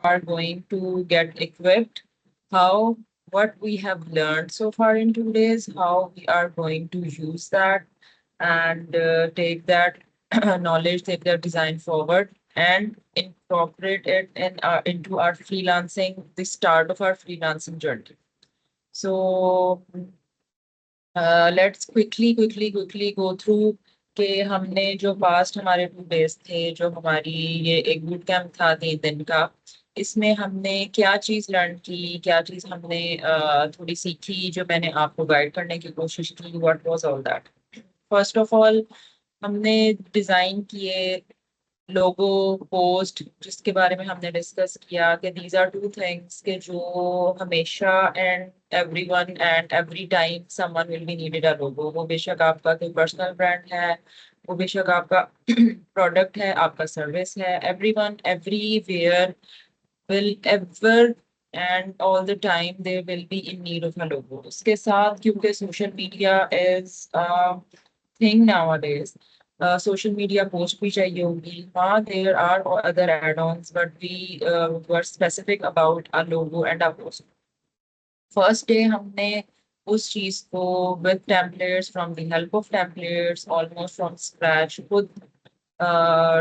are going to get equipped, how what we have learned so far in 2 days, how we are going to use that and take that knowledge, take that design forward and incorporate it into our freelancing, the start of our freelancing journey. So let's quickly go through कि हमने जो past हमारे 2 days थे, जो हमारी ये एक boot camp था 3 दिन का, इसमें हमने क्या चीज़ लर्न की, क्या चीज़ हमने थोड़ी सीखी, जो मैंने आपको गाइड करने की कोशिश की। What was all that? First of all हमने डिज़ाइन किए लोगो, पोस्ट, जिसके बारे में हमने डिस्कस किया कि दीज आर टू थिंग्स के जो हमेशा and everyone and every time someone will be needed a logo. वो बेशक आपका कोई पर्सनल ब्रांड है, वो बेशक आपका प्रोडक्ट है, आपका सर्विस है, everyone everywhere will ever and all the time they will be in need of a logo. उसके साथ क्योंकि social media is thing nowadays, social media post भी चाहिए होगी। हाँ, there are other add-ons but we were specific about a logo and a post. First day हमने उस चीज को with templates, from the help of templates, almost from scratch खुद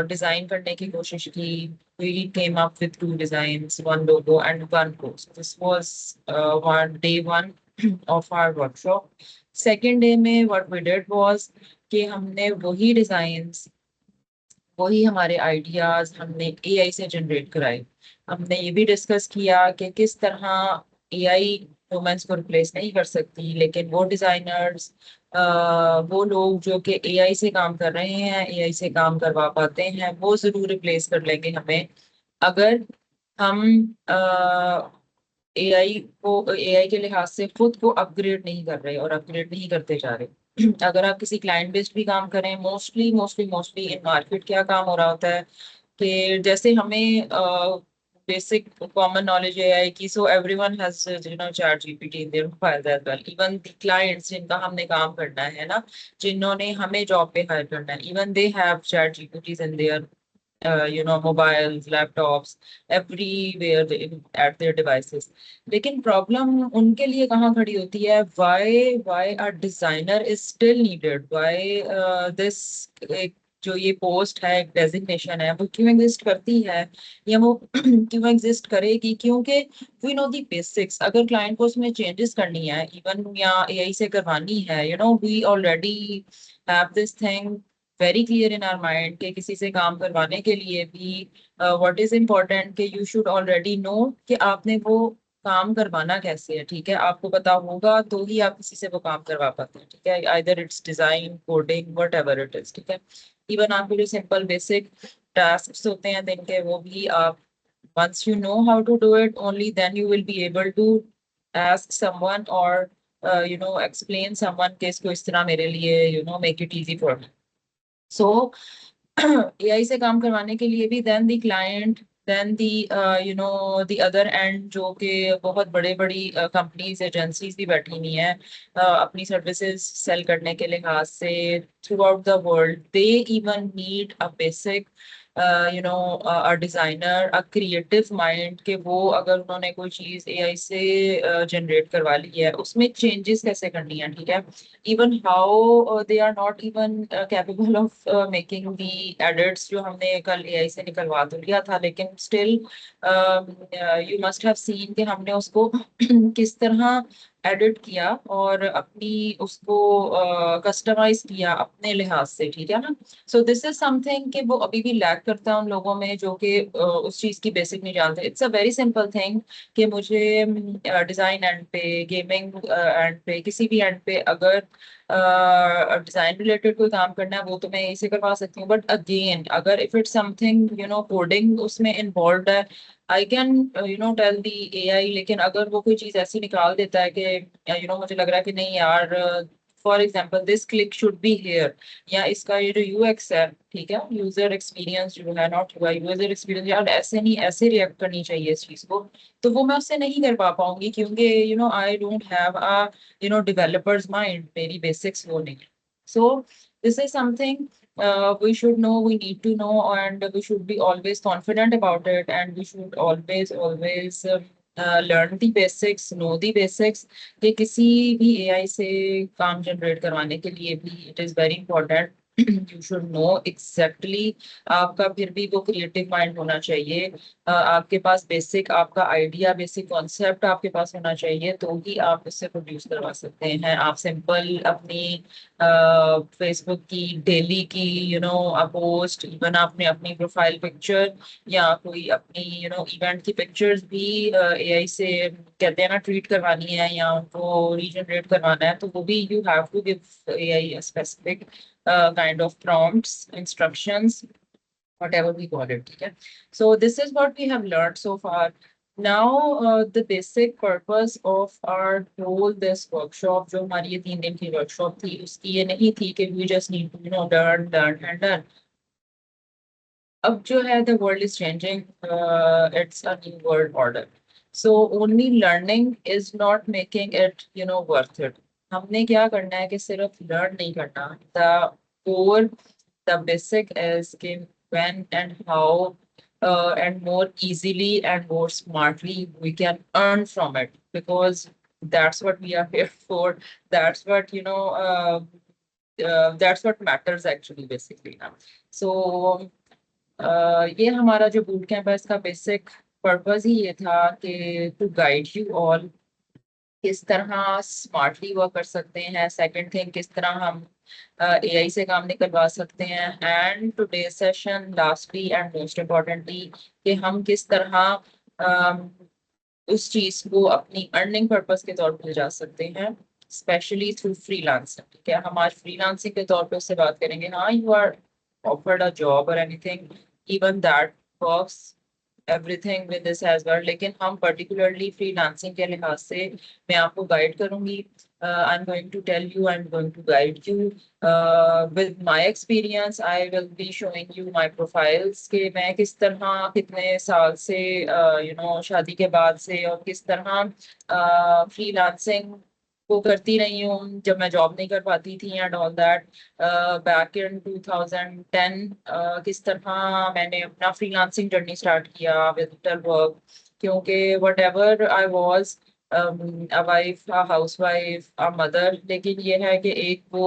design करने की कोशिश की। We came up with 2 designs, one logo and one post. This was day 1 of our workshop. Second day में what we did was कि हमने वही designs, वही हमारे आइडियाज हमने एआई से जनरेट कराए। हमने ये भी डिस्कस किया कि किस तरह एआई ह्यूमंस को रिप्लेस नहीं कर सकती, लेकिन वो डिजाइनर्स, वो लोग जो कि एआई से काम कर रहे हैं, एआई से काम करवा पाते हैं, वो जरूर रिप्लेस कर लेंगे हमें, अगर हम एआई को, एआई के लिहाज से खुद को अपग्रेड नहीं कर रहे और अपग्रेड नहीं करते जा रहे। अगर आप किसी क्लाइंट बेस्ड भी काम करें, मोस्टली इन मार्केट क्या काम हो रहा होता है कि जैसे हमें बेसिक कॉमन नॉलेज है कि so everyone has chat GPT in their mobile as well. Even the clients जिनका हमने काम करना है ना, जिन्होंने हमें जॉब पे हायर करना है, even they have chat GPTs in there mobiles, laptops, everywhere at their devices. लेकिन प्रॉब्लम उनके लिए कहाँ खड़ी होती है? why a designer is still needed? why this जो ये पोस्ट है, एक डेजिग्नेशन है, वो क्यों एग्जिस्ट करती है, या वो क्यों एग्जिस्ट करेगी? क्योंकि वी नो दी बेसिक्स। अगर क्लाइंट को उसमें चेंजेस करनी है, इवन या एआई से करवानी है, we already have this thing very clear in our mind कि किसी से काम करवाने के लिए भी व्हाट इज इम्पोर्टेंट कि यू शुड ऑलरेडी नो कि आपने वो काम करवाना कैसे है। ठीक है, आपको पता होगा तो ही आप किसी से वो काम करवा पाते हैं। ठीक है, either it's design, coding, what ever it is. ठीक है, इवन आपके जो सिंपल बेसिक टास्क होते हैं दिन के, वो भी आप once you know how to do it, only then you will be able to ask someone or explain someone कि इसको इस तरह मेरे लिए make it easy for me. So AI से काम करवाने के लिए भी then the client, then the the other end, जो कि बहुत बड़े बड़ी कंपनीज, एजेंसीज भी बैठी हुई हैं अपनी सर्विसेज सेल करने के लिहाज से through out the world. They even need a basic a designer, a creative mind, कि वो अगर उन्होंने कोई चीज एआई से जनरेट करवा ली है, उसमें चेंजेस कैसे करनी है। ठीक है, even how they are not even capable of making the edits जो हमने कल एआई से निकलवा तो लिया था, लेकिन still you must have seen कि हमने उसको किस तरह एडिट किया और अपनी उसको कस्टमाइज किया अपने लिहाज से। ठीक है ना? सो दिस इज समथिंग कि वो अभी भी लैक करता है उन लोगों में जो कि उस चीज की बेसिक नहीं जानते। It's a very simple thing कि मुझे डिजाइन एंड पे, गेमिंग एंड पे, किसी भी एंड पे अगर डिजाइन रिलेटेड कोई काम करना है, वो तो मैं इसे करवा सकती हूँ। बट अगेन, अगर इफ इट्स समथिंग कोडिंग उसमें इन्वॉल्व है, I can tell the AI. लेकिन अगर वो कोई चीज ऐसी निकाल देता है कि मुझे लग रहा है कि नहीं यार, for example this click should be here, या इसका ये जो यूएक्स है, ठीक है, यूजर एक्सपीरियंस जो है, नॉट यूआई, यूजर एक्सपीरियंस, यार ऐसे नहीं, ऐसे रिएक्ट करनी चाहिए इस चीज को, तो वो मैं उससे नहीं कर पा पाऊंगी, क्योंकि I don't have a developers mind, मेरी बेसिक्स वो नहीं। सो this is something we should know, we need to know, and we should be always confident about it, and we should always learn the basics, know the basics. कि किसी भी AI से काम generate करवाने के लिए भी it is very important you should know exactly। आपका फिर भी वो क्रिएटिव माइंड होना चाहिए, आपके पास बेसिक आपका आइडिया, बेसिक कॉन्सेप्ट आपके पास होना चाहिए, तो ही आप उससे प्रोड्यूस करवा सकते हैं। आप सिंपल अपनी फेसबुक की डेली की पोस्ट, इवन आपने अपनी प्रोफाइल पिक्चर या कोई अपनी इवेंट की पिक्चर्स भी एआई से कहते हैं ना ट्रीट करवानी है या उनको रीजनरेट करवाना है, तो वो भी you have to give AI specific kind of prompts, instructions, whatever we call it. Okay. So this is what we have learned so far. Now, the basic purpose of our whole this workshop, जो हमारी ये 3 दिन की workshop थी, उसकी ये नहीं थी कि we just need to learn and learn. अब जो है the world is changing, it's a new world order. So only learning is not making it worth it. हमने क्या करना है कि सिर्फ learn नहीं करना, core the basic is when and how and more easily and more smartly we can earn from it, because that's what we are here for. That's what that's what matters actually basically now. So ये हमारा जो boot camp है इसका basic purpose ही ये था कि to guide you all किस तरह स्मार्टली वर्क कर सकते हैं। सेकंड थिंग, किस तरह हम एआई से काम निकलवा सकते हैं। And today session lastly and most importantly कि हम किस तरह उस चीज को अपनी अर्निंग पर्पस के तौर पर ले जा सकते हैं, स्पेशली थ्रू फ्रीलांसिंग। ठीक है, हम आज फ्रीलांसिंग के तौर पे उससे बात करेंगे। हाँ, you are offered a job और anything, even that works everything with this as well, लेकिन हम पर्टिकुलरली फ्रीलांसिंग के लिहाज से मैं आपको गाइड करूंगी। I am going to tell you, I am going to guide you with my experience. I will be showing you my profiles कि मैं किस तरह कितने साल से शादी के बाद से और किस तरह फ्रीलांसिंग को करती रही हूँ जब मैं जॉब नहीं कर पाती थी and all that. Back in 2010 किस तरह मैंने अपना फ्रीलांसिंग जर्नी स्टार्ट किया विद वर्क, क्योंकि what ever I was a wife, a house wife, a mother, लेकिन ये है कि एक वो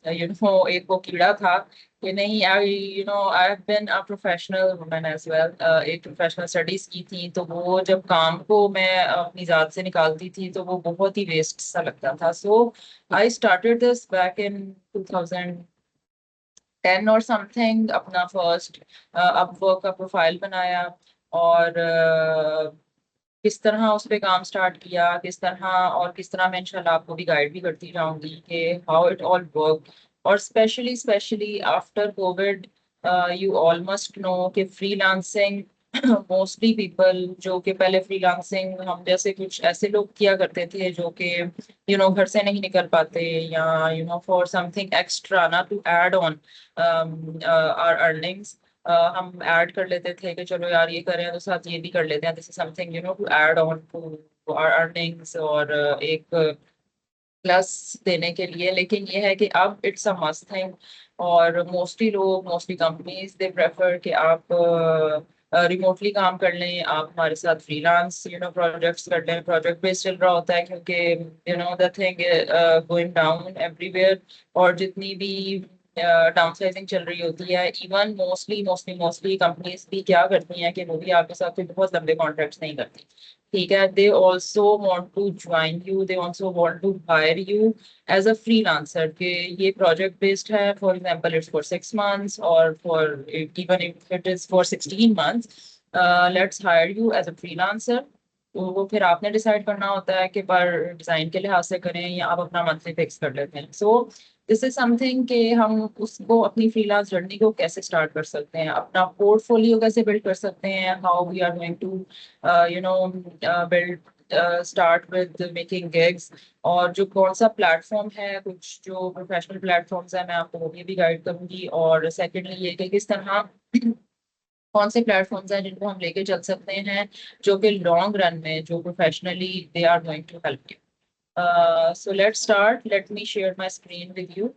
एक वो कीड़ा था कि नहीं, I I have been a professional woman as well. एक प्रोफेशनल स्टडीज की थी, तो वो जब काम को मैं अपनी जात से निकालती थी तो वो बहुत ही वेस्ट सा लगता था। So I started this back in 2010 और समथिंग, अपना फर्स्ट अपवर्क का प्रोफाइल बनाया और किस तरह उस पर काम स्टार्ट किया, किस तरह मैं इंशाल्लाह आपको भी गाइड भी करती जाऊंगी कि हाउ इट ऑल वर्क। और specially after Covid, you all must know कि फ्रीलांसिंग मोस्टली पीपल जो कि पहले फ्रीलांसिंग हम जैसे कुछ ऐसे लोग किया करते थे जो कि घर से नहीं निकल पाते, या फॉर समथिंग एक्स्ट्रा ना to add on our earnings, हम ऐड कर लेते थे कि चलो यार ये करें तो साथ ये भी कर लेते हैं, this is something to add on to our earnings और एक प्लस देने के लिए। लेकिन ये है कि अब इट्स अ मस्ट थिंग, और मोस्टली कंपनीज दे प्रेफर कि आप रिमोटली काम कर लें, आप हमारे साथ फ्रीलांस प्रोजेक्ट्स कर लें। प्रोजेक्ट बेस्ड चल रहा होता है क्योंकि the thing going down everywhere, और जितनी भी डाउनसाइजिंग चल रही होती है, इवन मोस्टली कंपनीज भी क्या करती हैं कि वो भी आपके साथ कोई बहुत लंबे कॉन्ट्रैक्ट्स नहीं करती। ठीक है, they also want to join you, they also want to hire you as a freelancer के ये प्रोजेक्ट बेस्ड है, for example it's for 6 months और for even if it is for 16 months, let's hire you as a freelancer. तो वो फिर आपने decide करना होता है कि पर डिजाइन के लिहाज से करें या आप अपना मंथली फिक्स कर लेते हैं। सो दिस इज समथिंग कि हम उसको अपनी फ्रीलांस जर्नी को कैसे स्टार्ट कर सकते हैं, अपना पोर्टफोलियो कैसे बिल्ड कर सकते हैं, how we are going to build start with making gigs, और जो कौन सा प्लेटफॉर्म है, कुछ जो प्रोफेशनल प्लेटफॉर्म्स है मैं आपको वो भी गाइड करूंगी। और सेकेंडली ये कि किस तरह कौन से प्लेटफॉर्म्स हैं जिनको हम लेके चल सकते हैं जो कि लॉन्ग रन में जो professionally they are going to help you. So let's start. Let me share my screen with you.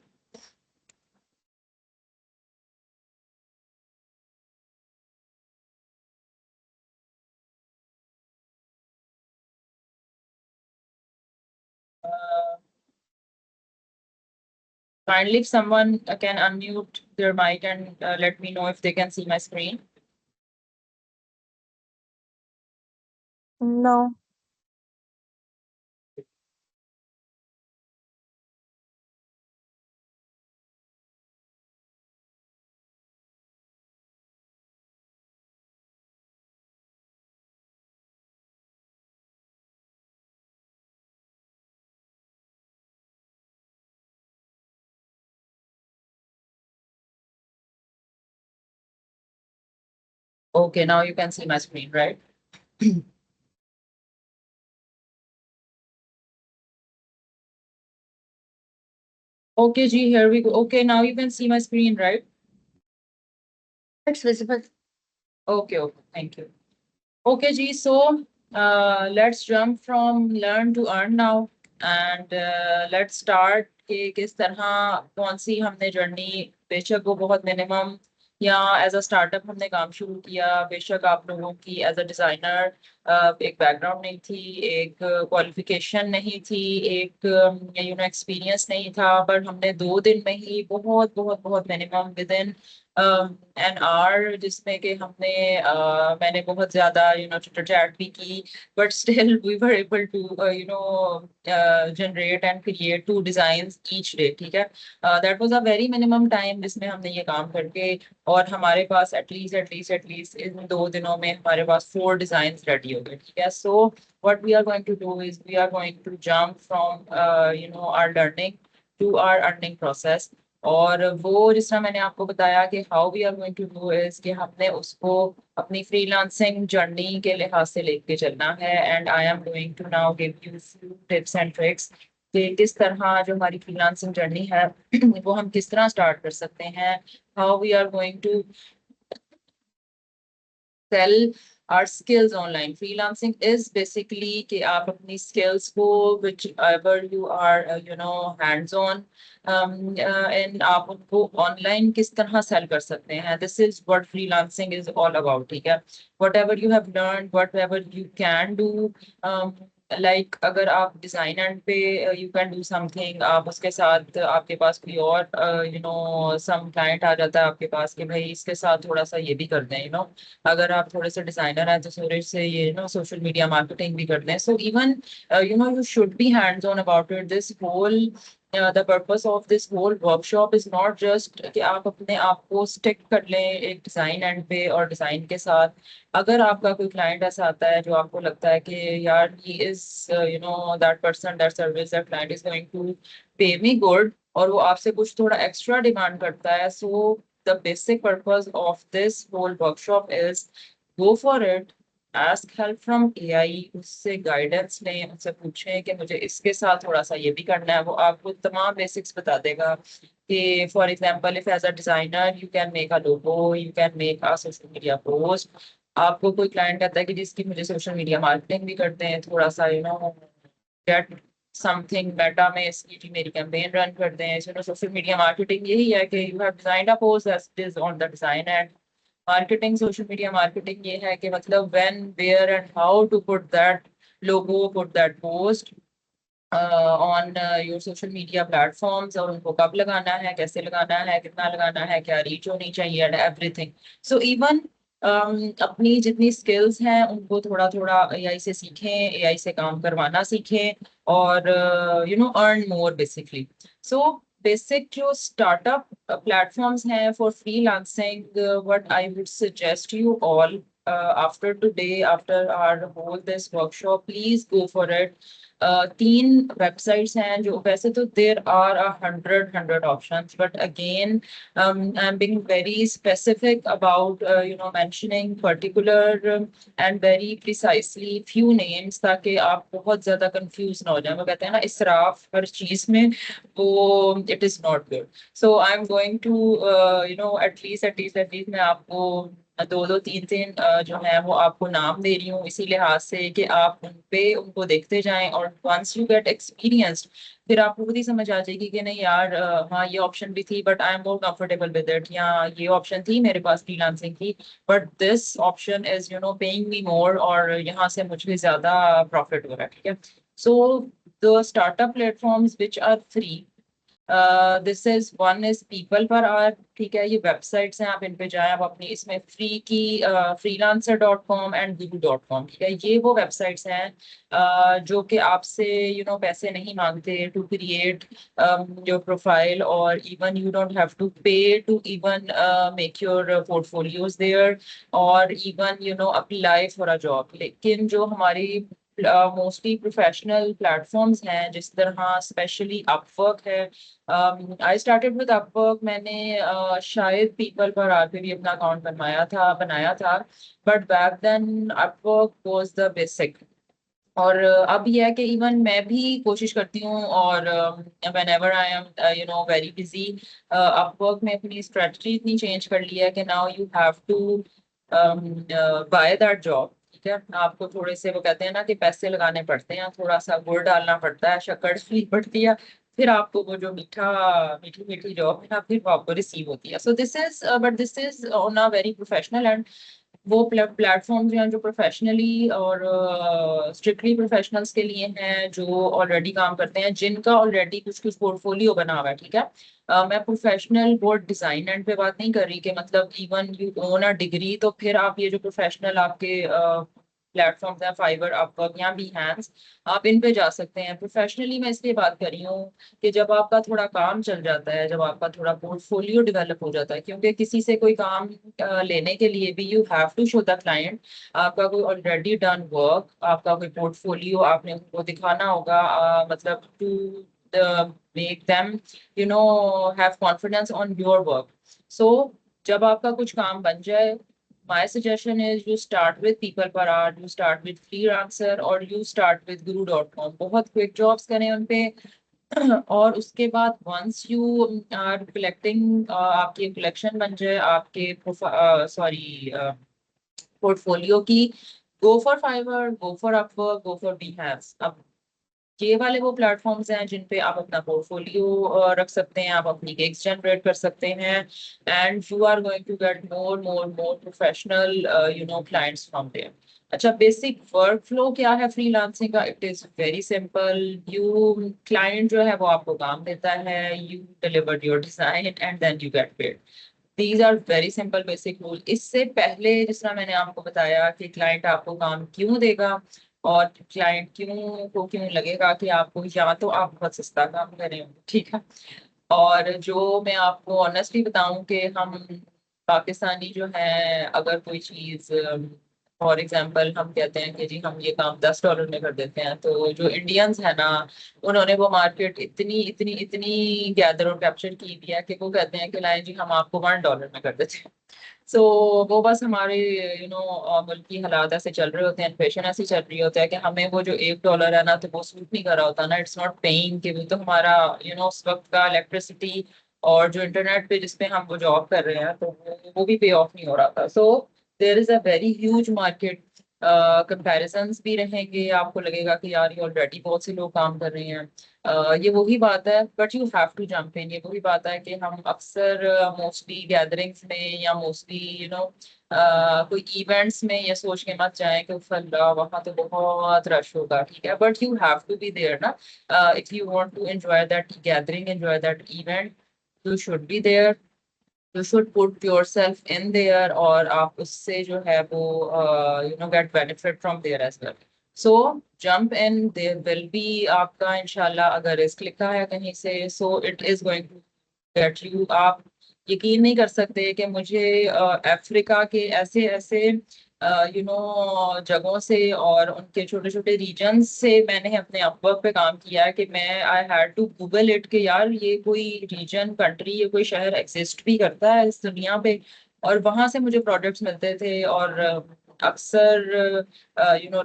Kindly, if someone can unmute their mic and let me know if they can see my screen. No. Okay, now you can see my screen, right? Okay, G, here we go. Okay, now you can see my screen, right? It's visible. Okay, okay, thank you. Okay, G, so let's jump from learn to earn now, and let's start कि किस तरह कौन सी हमने journey, बेशक वो बहुत minimum या as a startup हमने काम शुरू किया, बेशक आप लोगों की एज अ डिजाइनर एक बैकग्राउंड नहीं थी, एक क्वालिफिकेशन नहीं थी, एक एक्सपीरियंस नहीं था, बट हमने 2 दिन में ही बहुत बहुत बहुत minimum with in an hour, जिसमें कि हमने मैंने बहुत ज्यादा चिटर चैट भी की, but still we were able to generate and create 2 designs each day, ठीक है। That was a very minimum time जिसमें हमने ये काम करके, और हमारे पास एटलीस्ट इन 2 दिनों में हमारे पास 4 डिजाइंस रेडी हो गए, ठीक है। सो what we are going to do is we are going to jump from our learning to our earning process। और वो जिस तरह मैंने आपको बताया कि how we are going to do is कि हमने उसको अपनी फ्रीलांसिंग जर्नी के लिहाज से लेके चलना है, and I am going to now give you few tips and tricks कि किस तरह जो हमारी फ्रीलांसिंग जर्नी है वो हम किस तरह स्टार्ट कर सकते हैं, how we are going to sell our skills online। Freelancing is basically कि आप अपनी skills को whichever you are hands on and आप उनको online किस तरह sell कर सकते हैं। This is what freelancing is all about, ठीक है। Whatever you have learned, whatever you can do, um, like अगर आप डिजाइन एंड पे यू कैन डू समथिंग, आप उसके साथ आपके पास कोई और सम क्लाइंट आ जाता है आपके पास कि भाई इसके साथ थोड़ा सा ये भी कर दें, अगर आप थोड़े से डिजाइनर हैं तो थोड़े से ये सोशल मीडिया मार्केटिंग भी करते हैं। So even you should be hands on about it. This whole the purpose of this whole workshop is not just कि आप अपने आप को स्टिक कर लें एक डिजाइन एंड पे और डिजाइन के साथ। अगर आपका कोई क्लाइंट ऐसा आता है जो आपको लगता है कि यार he is that person, that service, that client is going to pay me good, और वो आपसे कुछ थोड़ा एक्स्ट्रा डिमांड करता है, सो the basic purpose of this whole workshop is go for it, ask help from AI, उससे guidance लें, उनसे पूछें कि मुझे इसके साथ थोड़ा सा ये भी करना है, वो आपको तमाम बेसिक्स बता देगा कि for example if as a designer you can make a logo, you can make a social media post. आपको कोई क्लाइंट कहता है कि जिसकी मुझे सोशल मीडिया मार्केटिंग भी करते हैं, थोड़ा सा गेट समथिंग मेटा में इसकी जी मेरी कैंपेन रन करते हैं, सोशल मीडिया मार्केटिंग यही है कि you have designed a post that is on the design and marketing. Social media marketing ये है कि मतलब when where and how to put that logo, put that post on your social media platforms, और उनको कब लगाना है, कैसे लगाना है, कितना लगाना है, क्या रीच होनी चाहिए एंड एवरीथिंग। सो इवन अपनी जितनी स्किल्स हैं उनको थोड़ा थोड़ा एआई से सीखें, एआई से काम करवाना सीखें, और earn more basically. So basic जो स्टार्टअप प्लेटफॉर्म्स हैं for freelancing, what I would suggest you all after today, after our whole this workshop, please go for it। 3 websites हैं जो, वैसे तो there are 100 options, but again I am being very specific about mentioning particular and very precisely few names, ताकि आप बहुत ज्यादा confuse ना हो जाए। वो कहते हैं ना इसराफ हर चीज में, वो it is not good. So I am going to at least मैं आपको 2 2 3 3 जो है वो आपको नाम दे रही हूँ, इसी लिहाज से कि आप उन पे उनको देखते जाएं, और वंस यू गेट एक्सपीरियंस्ड फिर आपको खुद ही समझ आ जाएगी कि नहीं यार, हाँ ये ऑप्शन भी थी but I am more comfortable with it, या ये ऑप्शन थी मेरे पास फ्रीलांसिंग की but this option is paying me more, और यहाँ से मुझे ज्यादा प्रॉफिट हो रहा है, ठीक है। So the startup platforms which are free, this is one is people per hour, ठीक है, ये वेबसाइट्स हैं, आप इन पे जाएं, आप अपनी इसमें फ्री की freelancer.com एंड guru.com, ठीक है, ये वो वेबसाइट्स हैं जो कि आपसे पैसे नहीं मांगते टू क्रिएट योर प्रोफाइल, और even you don't have to pay to even make your portfolios there, और even apply for a job. लेकिन जो हमारी मोस्टली प्रोफेशनल प्लेटफॉर्म्स हैं, जिस तरह स्पेशली अपवर्क है, आई स्टार्टेड विद अपवर्क, मैंने शायद पीपल पर आके भी अपना अकाउंट बनाया था, but back then Upwork was the basic. और अब यह है कि इवन मैं भी कोशिश करती हूँ, और whenever I am very busy, Upwork में अपनी स्ट्रेटजी इतनी चेंज कर ली है कि now you have to buy that job, ठीक है, आपको थोड़े से, वो कहते हैं ना कि पैसे लगाने पड़ते हैं, थोड़ा सा गुड़ डालना पड़ता है, शक्कर डालनी पड़ती है, फिर आपको वो जो मीठी मीठी जॉब है ना, फिर वो आपको रिसीव होती है। So this is on a very professional and, वो प्लेटफॉर्म जो हैं जो प्रोफेशनली और स्ट्रिक्टली प्रोफेशनल्स के लिए हैं, जो ऑलरेडी काम करते हैं, जिनका ऑलरेडी कुछ कुछ पोर्टफोलियो बना हुआ है, ठीक है। मैं प्रोफेशनल बोर्ड डिजाइन एंड पे बात नहीं कर रही कि मतलब even you own a degree, तो फिर आप ये जो प्रोफेशनल आपके प्लेटफॉर्म्स हैं, फाइवर, अपवर्क या Behance, आप इन पे जा सकते हैं। प्रोफेशनली मैं इसलिए बात कर रही हूँ कि जब आपका थोड़ा काम चल जाता है, जब आपका थोड़ा पोर्टफोलियो डेवलप हो जाता है, क्योंकि किसी से कोई काम लेने के लिए भी you have to show the client आपका कोई ऑलरेडी डन वर्क, आपका कोई पोर्टफोलियो आपने उनको दिखाना होगा, मतलब to make them have confidence on your work. So जब आपका कुछ काम बन जाए, my suggestion is you start with people per hour, you start with freelancer, or you start with guru.com, बहुत क्विक जॉब्स करें उन पे। और उसके बाद वंस यू आर कलेक्टिंग, आपकी कलेक्शन बन जाए आपके सॉरी पोर्टफोलियो की, go for Fiverr, go for Upwork, go for Behance। अब ये वाले वो प्लेटफॉर्म्स हैं जिन पे आप अपना पोर्टफोलियो रख सकते हैं, आप अपनी गिग्स जनरेट कर सकते हैं, and you are going to get more more more professional clients from there. अच्छा, बेसिक वर्क फ्लो क्या है फ्रीलांसिंग का? It is very simple. You client जो है वो आपको काम देता है, you deliver your design and then you get paid. These are very simple basic rule. इससे पहले जिस तरह मैंने आपको बताया कि क्लाइंट आपको काम क्यों देगा, और क्लाइंट क्यों लगेगा कि आपको, या तो आप बहुत सस्ता काम करें, ठीक है, और जो मैं आपको ऑनेस्टली बताऊं कि हम पाकिस्तानी जो है, अगर कोई चीज फॉर एग्जांपल हम कहते हैं कि जी हम ये काम $10 में कर देते हैं, तो जो इंडियंस है ना, उन्होंने वो मार्केट इतनी इतनी इतनी गैदर और कैप्चर की हुई है कि वो कहते हैं कि लाएं जी हम आपको $1 में कर देते हैं। सो वो बस हमारे मुल्क की हालात ऐसे चल रहे होते हैं, इन्फ्लेशन ऐसी चल रही होता है कि हमें वो जो $1 है ना, तो वो सूट नहीं कर रहा होता ना, इट्स नॉट पेइंग, कि वो तो हमारा उस वक्त का इलेक्ट्रिसिटी और जो इंटरनेट पे जिसपे हम वो जॉब कर रहे हैं, तो वो भी पे ऑफ नहीं हो रहा था। So there is a very huge market. Comparisons भी रहेंगे, आपको लगेगा कि यार ये ऑलरेडी बहुत से लोग काम कर रहे हैं। ये वही बात है, but you have to jump in. ये वही बात है कि हम अक्सर मोस्टली गैदरिंग्स में या मोस्टली कोई इवेंट्स में ये सोच के मत जाएं कि अल्लाह वहाँ तो बहुत रश होगा, ठीक है, but you have to be there ना। If you want to enjoy that gathering, enjoy that event, you should be there, you should put yourself in there, और आप उससे जो है वो get benefit from there as well. So jump in, there will be आपका इंशाल्लाह अगर risk लिखा है कहीं से, so it is going to get you. आप यकीन नहीं कर सकते कि मुझे अफ्रीका के ऐसे ऐसे जगहों से और उनके छोटे छोटे रीजन से मैंने अपने अपवर्क पे काम किया है कि मैं I had to Google it कि यार ये कोई रीजन, कंट्री, ये कोई शहर एग्जिस्ट भी करता है इस दुनिया पे, और वहां से मुझे प्रोडक्ट्स मिलते थे, और अक्सर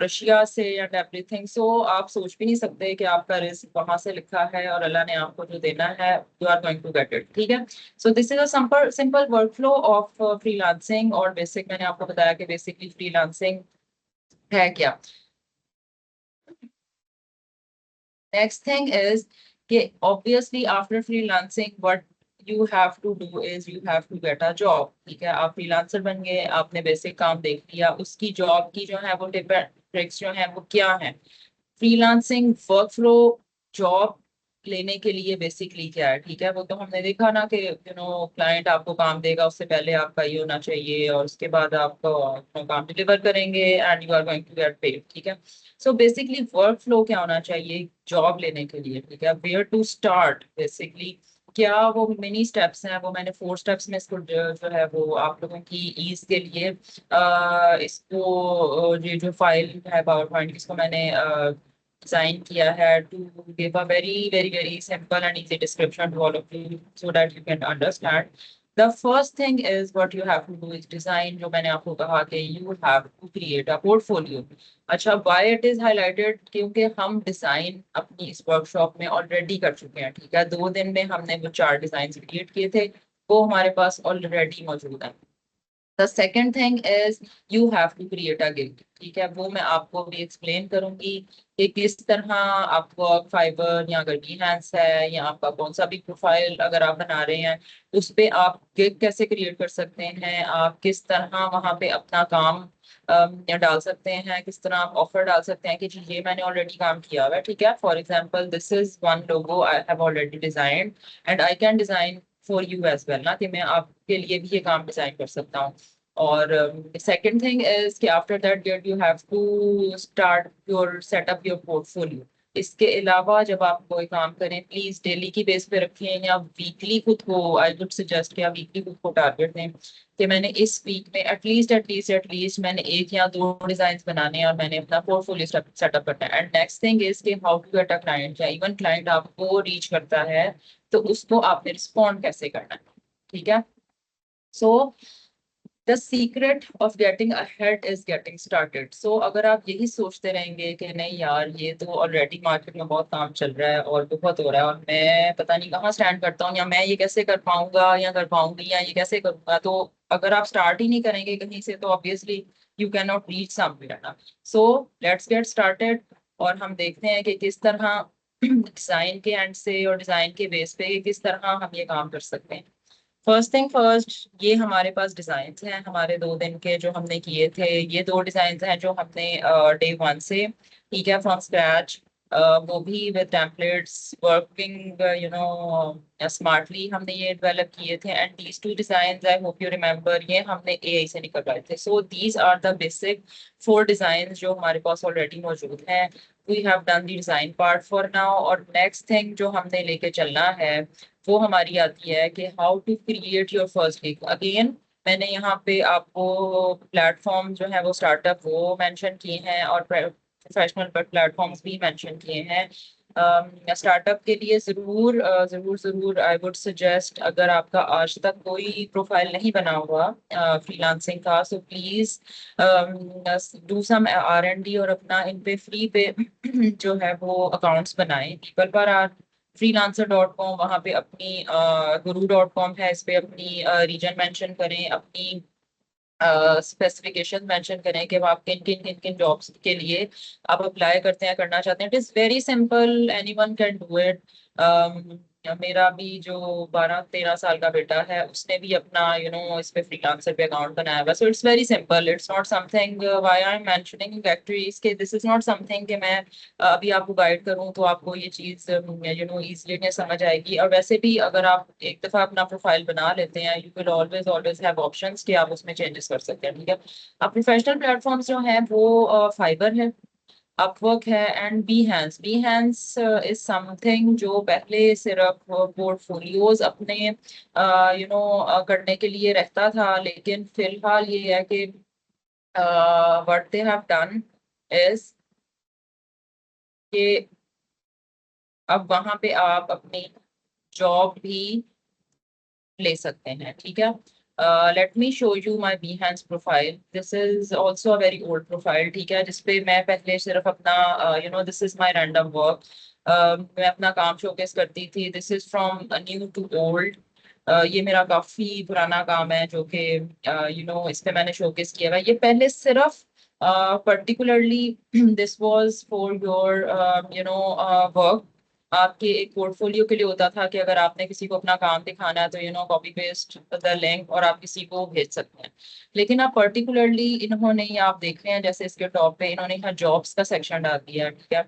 रशिया से एंड एवरीथिंग। सो आप सोच भी नहीं सकते कि आपका रिस्क वहां से लिखा है, और अल्लाह ने आपको जो देना है you are going to get it, ठीक है। So this is a simple simple work flow of freelancing, और बेसिक मैंने आपको बताया कि बेसिकली फ्रीलांसिंग है क्या। नेक्स्ट थिंग इज कि obviously after freelancing what you have to do is you have to get a job, ठीक है। आप फ्रीलांसर बन गए, आपने बेसिक काम देख लिया, उसकी जॉब की जो है वो टिप ट्रिक्स जो है वो क्या है। फ्रीलांसिंग वर्क फ्लो, जॉब, लेने के लिए बेसिकली क्या है, ठीक है, वो तो हमने देखा ना कि क्लाइंट आपको काम देगा, उससे पहले आपका ये होना चाहिए और उसके बाद आपको काम डिलीवर करेंगे and you are going to get paid, ठीक है। सो बेसिकली वर्क फ्लो क्या होना चाहिए जॉब लेने के लिए, ठीक है, वेयर टू स्टार्ट बेसिकली, क्या वो मिनी स्टेप्स हैं, वो मैंने 4 स्टेप्स में इसको जो है वो आप लोगों की ईज के लिए इसको ये जो फाइल है पावर पॉइंट इसको मैंने डिजाइन किया है to give a very very very simple and easy description to all of you so that you can understand. The first thing is what you have to do is design, जो मैंने आपको कहा कि you have to create a portfolio. अच्छा, why it is highlighted, क्योंकि हम design अपनी इस वर्कशॉप में ऑलरेडी कर चुके हैं, ठीक है, 2 दिन में हमने वो 4 डिजाइन क्रिएट किए थे, वो हमारे पास ऑलरेडी मौजूद है। The second thing is you have to create a gig, ठीक है, वो मैं आपको भी एक्सप्लेन करूंगी कि किस तरह आपको फाइबर या अगर Behance है या आपका कौन सा भी प्रोफाइल अगर आप बना रहे हैं उस पे आप गिग कैसे क्रिएट कर सकते हैं, आप किस तरह वहां पे अपना काम या डाल सकते हैं, किस तरह आप ऑफर डाल सकते हैं कि जी ये मैंने ऑलरेडी काम किया हुआ है, ठीक है। For example this is one logo I have already design and I can design for you as well, ना कि मैं आपके लिए भी ये काम डिजाइन कर सकता हूँ। और सेकंड थिंग इज कि after that you have to start your setup your portfolio. इसके अलावा जब आप कोई काम करें प्लीज डेली की बेस पे रखें या वीकली खुद को, आई वुड सजेस्ट कि आप वीकली खुद को टारगेट दें कि मैंने इस वीक में एटलीस्ट मैंने 1 या 2 डिजाइन बनाने हैं और मैंने अपना पोर्टफोलियो सेटअप करना है। एंड नेक्स्ट थिंग इज कि how to get a client, या इवन क्लाइंट आपको रीच करता है तो उसको आपने रिस्पॉन्ड कैसे करना है, ठीक है। So the secret of getting ahead is getting started. So अगर आप यही सोचते रहेंगे कि नहीं यार ये तो ऑलरेडी मार्केट में बहुत काम चल रहा है और बहुत हो रहा है और मैं पता नहीं कहाँ स्टैंड करता हूँ, या मैं ये कैसे कर पाऊंगा या कर पाऊंगी या ये कैसे करूंगा, तो अगर आप स्टार्ट ही नहीं करेंगे कहीं से तो obviously you can not reach somewhere ना। सो लेट्स गेट स्टार्टेड और हम देखते हैं कि किस तरह डिजाइन के एंड से और डिजाइन के बेस पे किस तरह हम ये काम कर सकते हैं। फर्स्ट थिंग फर्स्ट, ये हमारे पास डिजाइन हैं हमारे 2 दिन के जो हमने किए थे, ये 2 डिजाइन हैं जो हमने डे 1 से, ठीक है, फ्रॉम स्क्रैच, वो भी विद टेम्पलेट्स वर्किंग स्मार्टली हमने ये डेवलप किए थे। And these 2 design I hope you remember, ये हमने एआई से निकलवाए थे। So these are the basic 4 design जो हमारे पास ऑलरेडी मौजूद हैं। We have done the design part for now, और नेक्स्ट थिंग जो हमने लेके चलना है वो हमारी आती है कि how to create your first gig. Again मैंने यहाँ पे आपको प्लेटफॉर्म जो है वो स्टार्टअप वो मेंशन किए हैं और प्रोफेशनल प्लेटफॉर्म्स भी मेंशन किए हैं। स्टार्टअप के लिए जरूर जरूर जरूर आई वुड सजेस्ट, अगर आपका आज तक कोई प्रोफाइल नहीं बना हुआ फ्रीलांसिंग का, so please do some R&D और अपना इन पे फ्री पे जो है वो अकाउंट्स बनाएं। पीपल पर आर freelancer.com, वहाँ पे अपनी guru.com है, इस पे अपनी रीजन मेंशन करें, अपनी स्पेसिफिकेशन मेंशन करें कि आप किन जॉब्स के लिए आप अप्लाई करते हैं करना चाहते हैं। It is very simple, anyone can do it. मेरा भी जो 12-13 साल का बेटा है उसने भी अपना इस पे फ्रीलांसर पे अकाउंट बनाया हुआ। So it's very simple, it's not something why I am mentioning actually के दिस इज नॉट समथिंग कि मैं अभी आपको गाइड करूं तो आपको ये चीज इजीली नहीं समझ आएगी। और वैसे भी अगर आप एक दफा अपना प्रोफाइल बना लेते हैं you will always always have options कि आप उसमें चेंजेस कर सकते हैं, ठीक है। अब प्रोफेशनल प्लेटफॉर्म्स जो हैं वो फाइबर है, अपवर्क है and Behance। Behance is something जो पहले सिर्फ पोर्टफोलियोज अपने करने के लिए रहता था, लेकिन फिलहाल ये है कि what they have done is कि अब वहां पे आप अपनी जॉब भी ले सकते हैं, ठीक है। Let me show you my Behance profile. This is also a very old profile, ठीक है, जिसपे मैं पहले सिर्फ अपना this is my random work, मैं अपना काम शोकेस करती थी। This is from new to old. ये मेरा काफी पुराना काम है जो कि इस पे मैंने शोकेस किया हुआ है। ये पहले सिर्फ particularly this was for your work आपके एक पोर्टफोलियो के लिए होता था कि अगर आपने किसी को अपना काम दिखाना है तो कॉपी पेस्ट द लिंक और आप किसी को भेज सकते हैं। लेकिन आप पर्टिकुलरली इन्होंने आप देख रहे हैं जैसे इसके टॉप पे इन्होंने यहाँ जॉब्स का सेक्शन डाल दिया है, ठीक है।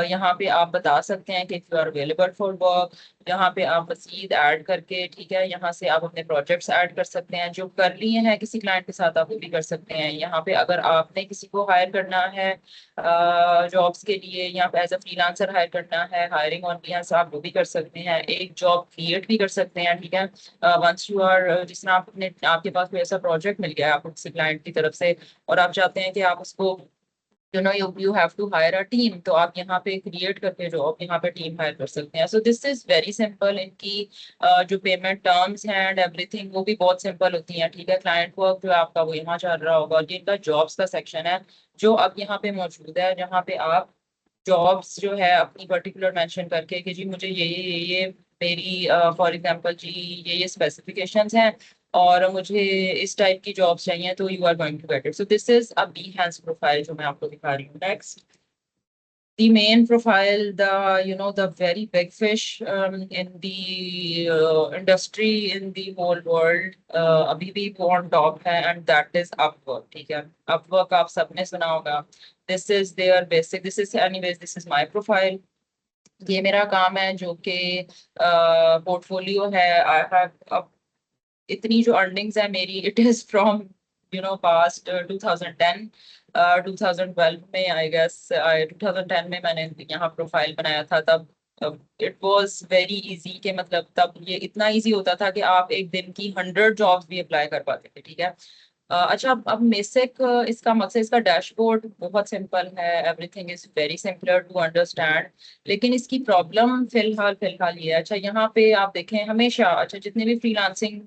यहाँ पे आप बता सकते हैं कि if you are available for work, यहाँ पे आप मजीद ऐड करके, ठीक है, यहाँ से आप अपने प्रोजेक्ट्स ऐड कर सकते हैं जो कर लिए हैं किसी क्लाइंट के साथ, आप वो भी कर सकते हैं। यहाँ पे अगर आपने किसी को हायर करना है जॉब्स के लिए, यहाँ पे एज अ फ्रीलांसर हायर करना है, हायरिंग ऑन क्लाइंट्स, आप वो भी कर सकते हैं, एक जॉब क्रिएट भी कर सकते हैं, ठीक है। वंस यू आर, जिस तरह आपके पास कोई ऐसा प्रोजेक्ट मिल गया है आपको किसी क्लाइंट की तरफ से और आप चाहते हैं कि आप उसको you have to hire a team, तो आप यहाँ पे क्रिएट करके जॉब यहाँ पे टीम हायर कर सकते हैं। सो दिस इज वेरी सिंपल। इनकी जो पेमेंट टर्म्स हैं एंड एवरीथिंग वो भी बहुत सिंपल होती हैं, ठीक है। क्लाइंट वर्क जो है आपका वो यहाँ चल रहा होगा और ये इनका जॉब्स का सेक्शन है जो अब यहाँ पे मौजूद है, जहाँ पे आप जॉब्स जो है अपनी पर्टिकुलर मेंशन करके कि जी मुझे ये मेरी फॉर एग्जांपल जी ये स्पेसिफिकेशंस हैं और मुझे इस टाइप की जॉब्स चाहिए, तो you are going to get it. So this is a Behance profile जो मैं आपको दिखा रही हूँ। Next, the main profile, the very big fish in the industry in the whole world, अभी भी वो on top है, and that is Upwork, ठीक है। Upwork आप सबने सुना होगा। This is their basic, this is anyways, this is my profile। ये मेरा काम है जो कि पोर्टफोलियो है। आई हैव अब इतनी जो अर्निंग्स है मेरी, इट इज फ्रॉम पास्ट 2010, 2012 में आई गेस, 2010 में मैंने यहाँ प्रोफाइल बनाया था। तब इट वाज वेरी इजी के मतलब तब ये इतना इजी होता था कि आप एक दिन की 100 जॉब्स भी अप्लाई कर पाते थे, ठीक है। अच्छा, अब मेसिक इसका मकसद, इसका डैशबोर्ड बहुत सिंपल है, everything is very simpler to understand. लेकिन इसकी प्रॉब्लम फिलहाल फिलहाल ये है। अच्छा, यहाँ पे आप देखें हमेशा, अच्छा जितने भी फ्रीलांसिंग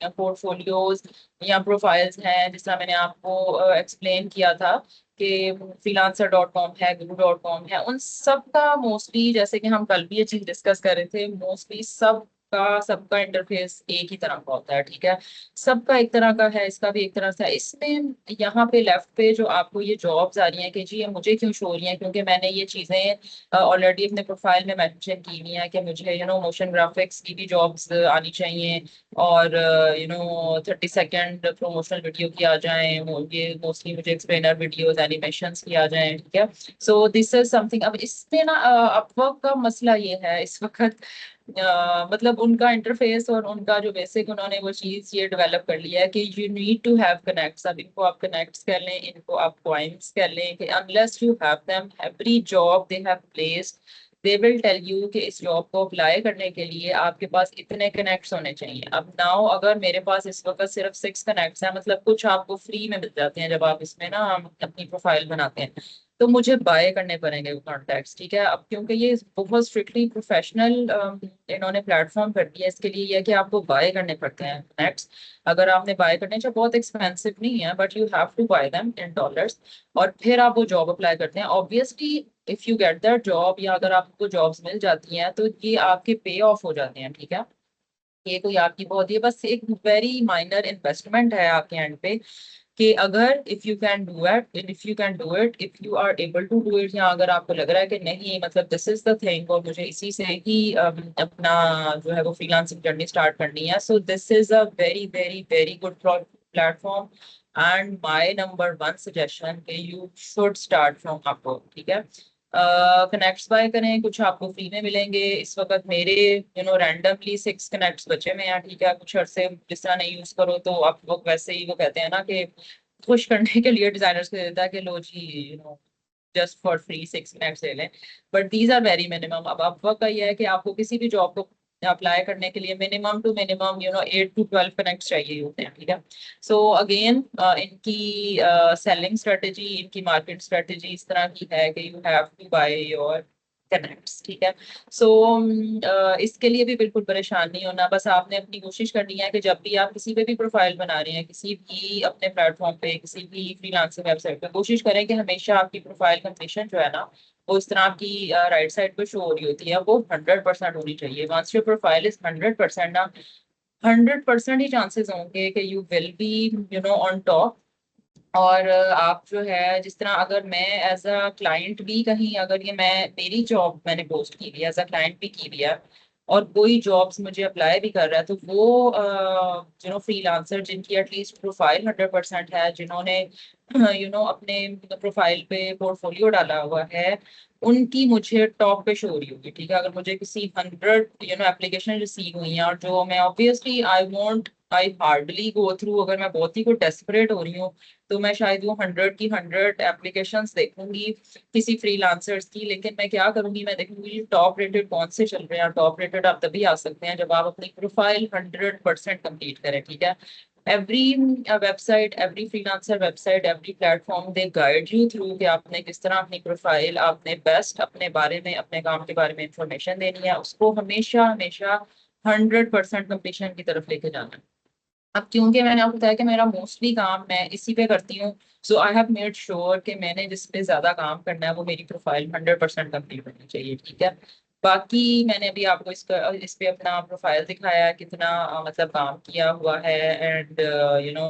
पोर्टफोलियोज या प्रोफाइल्स हैं, जिस तरह मैंने आपको एक्सप्लेन किया था कि freelancer.com है, guru.com है, उन सब का मोस्टली, जैसे कि हम कल भी ये चीज डिस्कस कर रहे थे, मोस्टली सबका इंटरफेस एक ही तरह का होता है, ठीक है। सबका एक तरह का है, इसका भी एक तरह से है। इसमें यहाँ पे लेफ्ट पे जो आपको ये जॉब्स आ रही हैं कि जी ये मुझे क्यों शो हो रही हैं, क्योंकि मैंने ये चीजें ऑलरेडी अपने प्रोफाइल में मेंशन की हुई हैं कि मुझे मोशन ग्राफिक्स की भी जॉब्स आनी चाहिए और 30 सेकेंड प्रमोशनल वीडियो की आ जाए, ये मोस्टली मुझे एक्सप्लेनर वीडियोस एनिमेशंस की आ जाए, ठीक है। So this is something. अब इसमें ना अपवर्क का मसला ये है इस वक्त, मतलब उनका इंटरफेस और उनका जो बेसिक उन्होंने वो चीज ये डेवलप कर लिया है कि you need to have connects. अब इनको आप कनेक्ट्स कर लें, इनको आप पॉइंट्स कर लें कि unless you have them, every job they have placed, they will tell you कि इस जॉब को अप्लाई करने के लिए आपके पास इतने कनेक्ट्स होने चाहिए। अब नाउ अगर मेरे पास इस वक्त सिर्फ 6 कनेक्ट्स हैं, मतलब कुछ आपको फ्री में मिल जाते हैं जब आप इसमें ना अपनी प्रोफाइल बनाते हैं, तो मुझे बाय करने पड़ेंगे वो कॉन्टैक्ट्स, ठीक है। अब क्योंकि ये बहुत स्ट्रिक्टली प्रोफेशनल इन्होंने प्लेटफॉर्म कर दिया है, इसके लिए यह कि आपको बाय करने पड़ते हैं कनेक्ट्स। अगर आपने बाय करने चाहिए, बहुत एक्सपेंसिव नहीं है, but you have to buy them in dollars, और फिर आप वो जॉब अप्लाई करते हैं। Obviously if you get that job, या अगर आपको जॉब्स मिल जाती हैं, तो ये आपके पे ऑफ हो जाते हैं, ठीक है। ये कोई आपकी बहुत, ये बस एक वेरी माइनर इन्वेस्टमेंट है आपके एंड पे कि अगर if you can do it, if you are able to do it, या अगर आपको लग रहा है कि नहीं मतलब दिस इज द थिंग और मुझे इसी से ही अपना जो है वो फ्रीलांसिंग जर्नी स्टार्ट करनी है, so this is a very very very good platform and my number one suggestion कि you should start from Upwork, ठीक है। कनेक्ट्स बाय करें, कुछ आपको फ्री में मिलेंगे। इस वक्त मेरे रैंडमली 6 कनेक्ट्स बचे में हैं, ठीक है। कुछ अर्से जिस तरह नहीं यूज करो तो आप लोग वैसे ही, वो कहते हैं ना कि खुश करने के लिए डिजाइनर्स को देता है कि लो जी जस्ट फॉर फ्री 6 मिनट्स ले लें, but these are very minimum. अब अपवर्क का ये है कि आपको किसी भी जॉब को अप्लाई करने के लिए minimum to minimum 8 to 12 connect चाहिए होते हैं, ठीक है। सो अगेन इनकी सेलिंग स्ट्रेटेजी, इनकी मार्केट स्ट्रेटेजी इस तरह की है कि you have to buy your connects, ठीक है। सो इसके लिए भी बिल्कुल परेशान नहीं होना, बस आपने अपनी कोशिश करनी है कि जब भी आप किसी पे भी प्रोफाइल बना रहे हैं, किसी भी अपने प्लेटफॉर्म पे, किसी भी फ्रीलांसिंग वेबसाइट पे, कोशिश करें कि हमेशा आपकी प्रोफाइल कंप्लीशन जो है ना, वो इस तरह की राइट साइड पे शो हो रही होती है, वो 100% होनी चाहिए। वंस योर प्रोफाइल इज 100% ना, 100% ही चांसेस होंगे कि you will be on top और आप जो है जिस तरह अगर मैं एज अ क्लाइंट भी कहीं अगर ये मैं मेरी जॉब मैंने पोस्ट की हुई है एज अ क्लाइंट भी की हुई है और कोई जॉब्स मुझे अप्लाई भी कर रहा है तो वो फ्रीलांसर जिनकी एटलीस्ट प्रोफाइल 100% है जिन्होंने अपने प्रोफाइल पे पोर्टफोलियो डाला हुआ है उनकी मुझे टॉप पे शो हो रही होगी। ठीक है, अगर मुझे किसी 100 एप्लीकेशन रिसीव हुई हैं और जो मैं obviously I hardly go through, अगर मैं बहुत ही कोई डेस्परेट हो रही हूँ तो मैं शायद वो 100 की 100 एप्लीकेशंस देखूंगी किसी फ्रीलांसर्स की। लेकिन मैं क्या करूंगी, मैं देखूंगी टॉप रेटेड कौन से चल रहे हैं। टॉप रेटेड आप तभी आ सकते हैं जब आप अपनी प्रोफाइल 100% कंप्लीट करें। ठीक है, every website, every freelancer website, every platform they guide you through कि आपने किस तरह अपनी प्रोफाइल, आपने बेस्ट अपने बारे में, अपने काम के बारे में इंफॉर्मेशन देनी है, उसको हमेशा हमेशा 100% कंप्लीशन की तरफ लेके जाना है। अब क्योंकि मैंने आपको बताया कि मेरा मोस्टली काम मैं इसी पे करती हूँ, सो आई हैव मेड श्योर कि मैंने जिस पे ज्यादा काम करना है वो मेरी प्रोफाइल 100% कंप्लीट होनी चाहिए। ठीक है, बाकी मैंने अभी आपको इस पे अपना प्रोफाइल दिखाया है, कितना मतलब काम किया हुआ है। एंड यू नो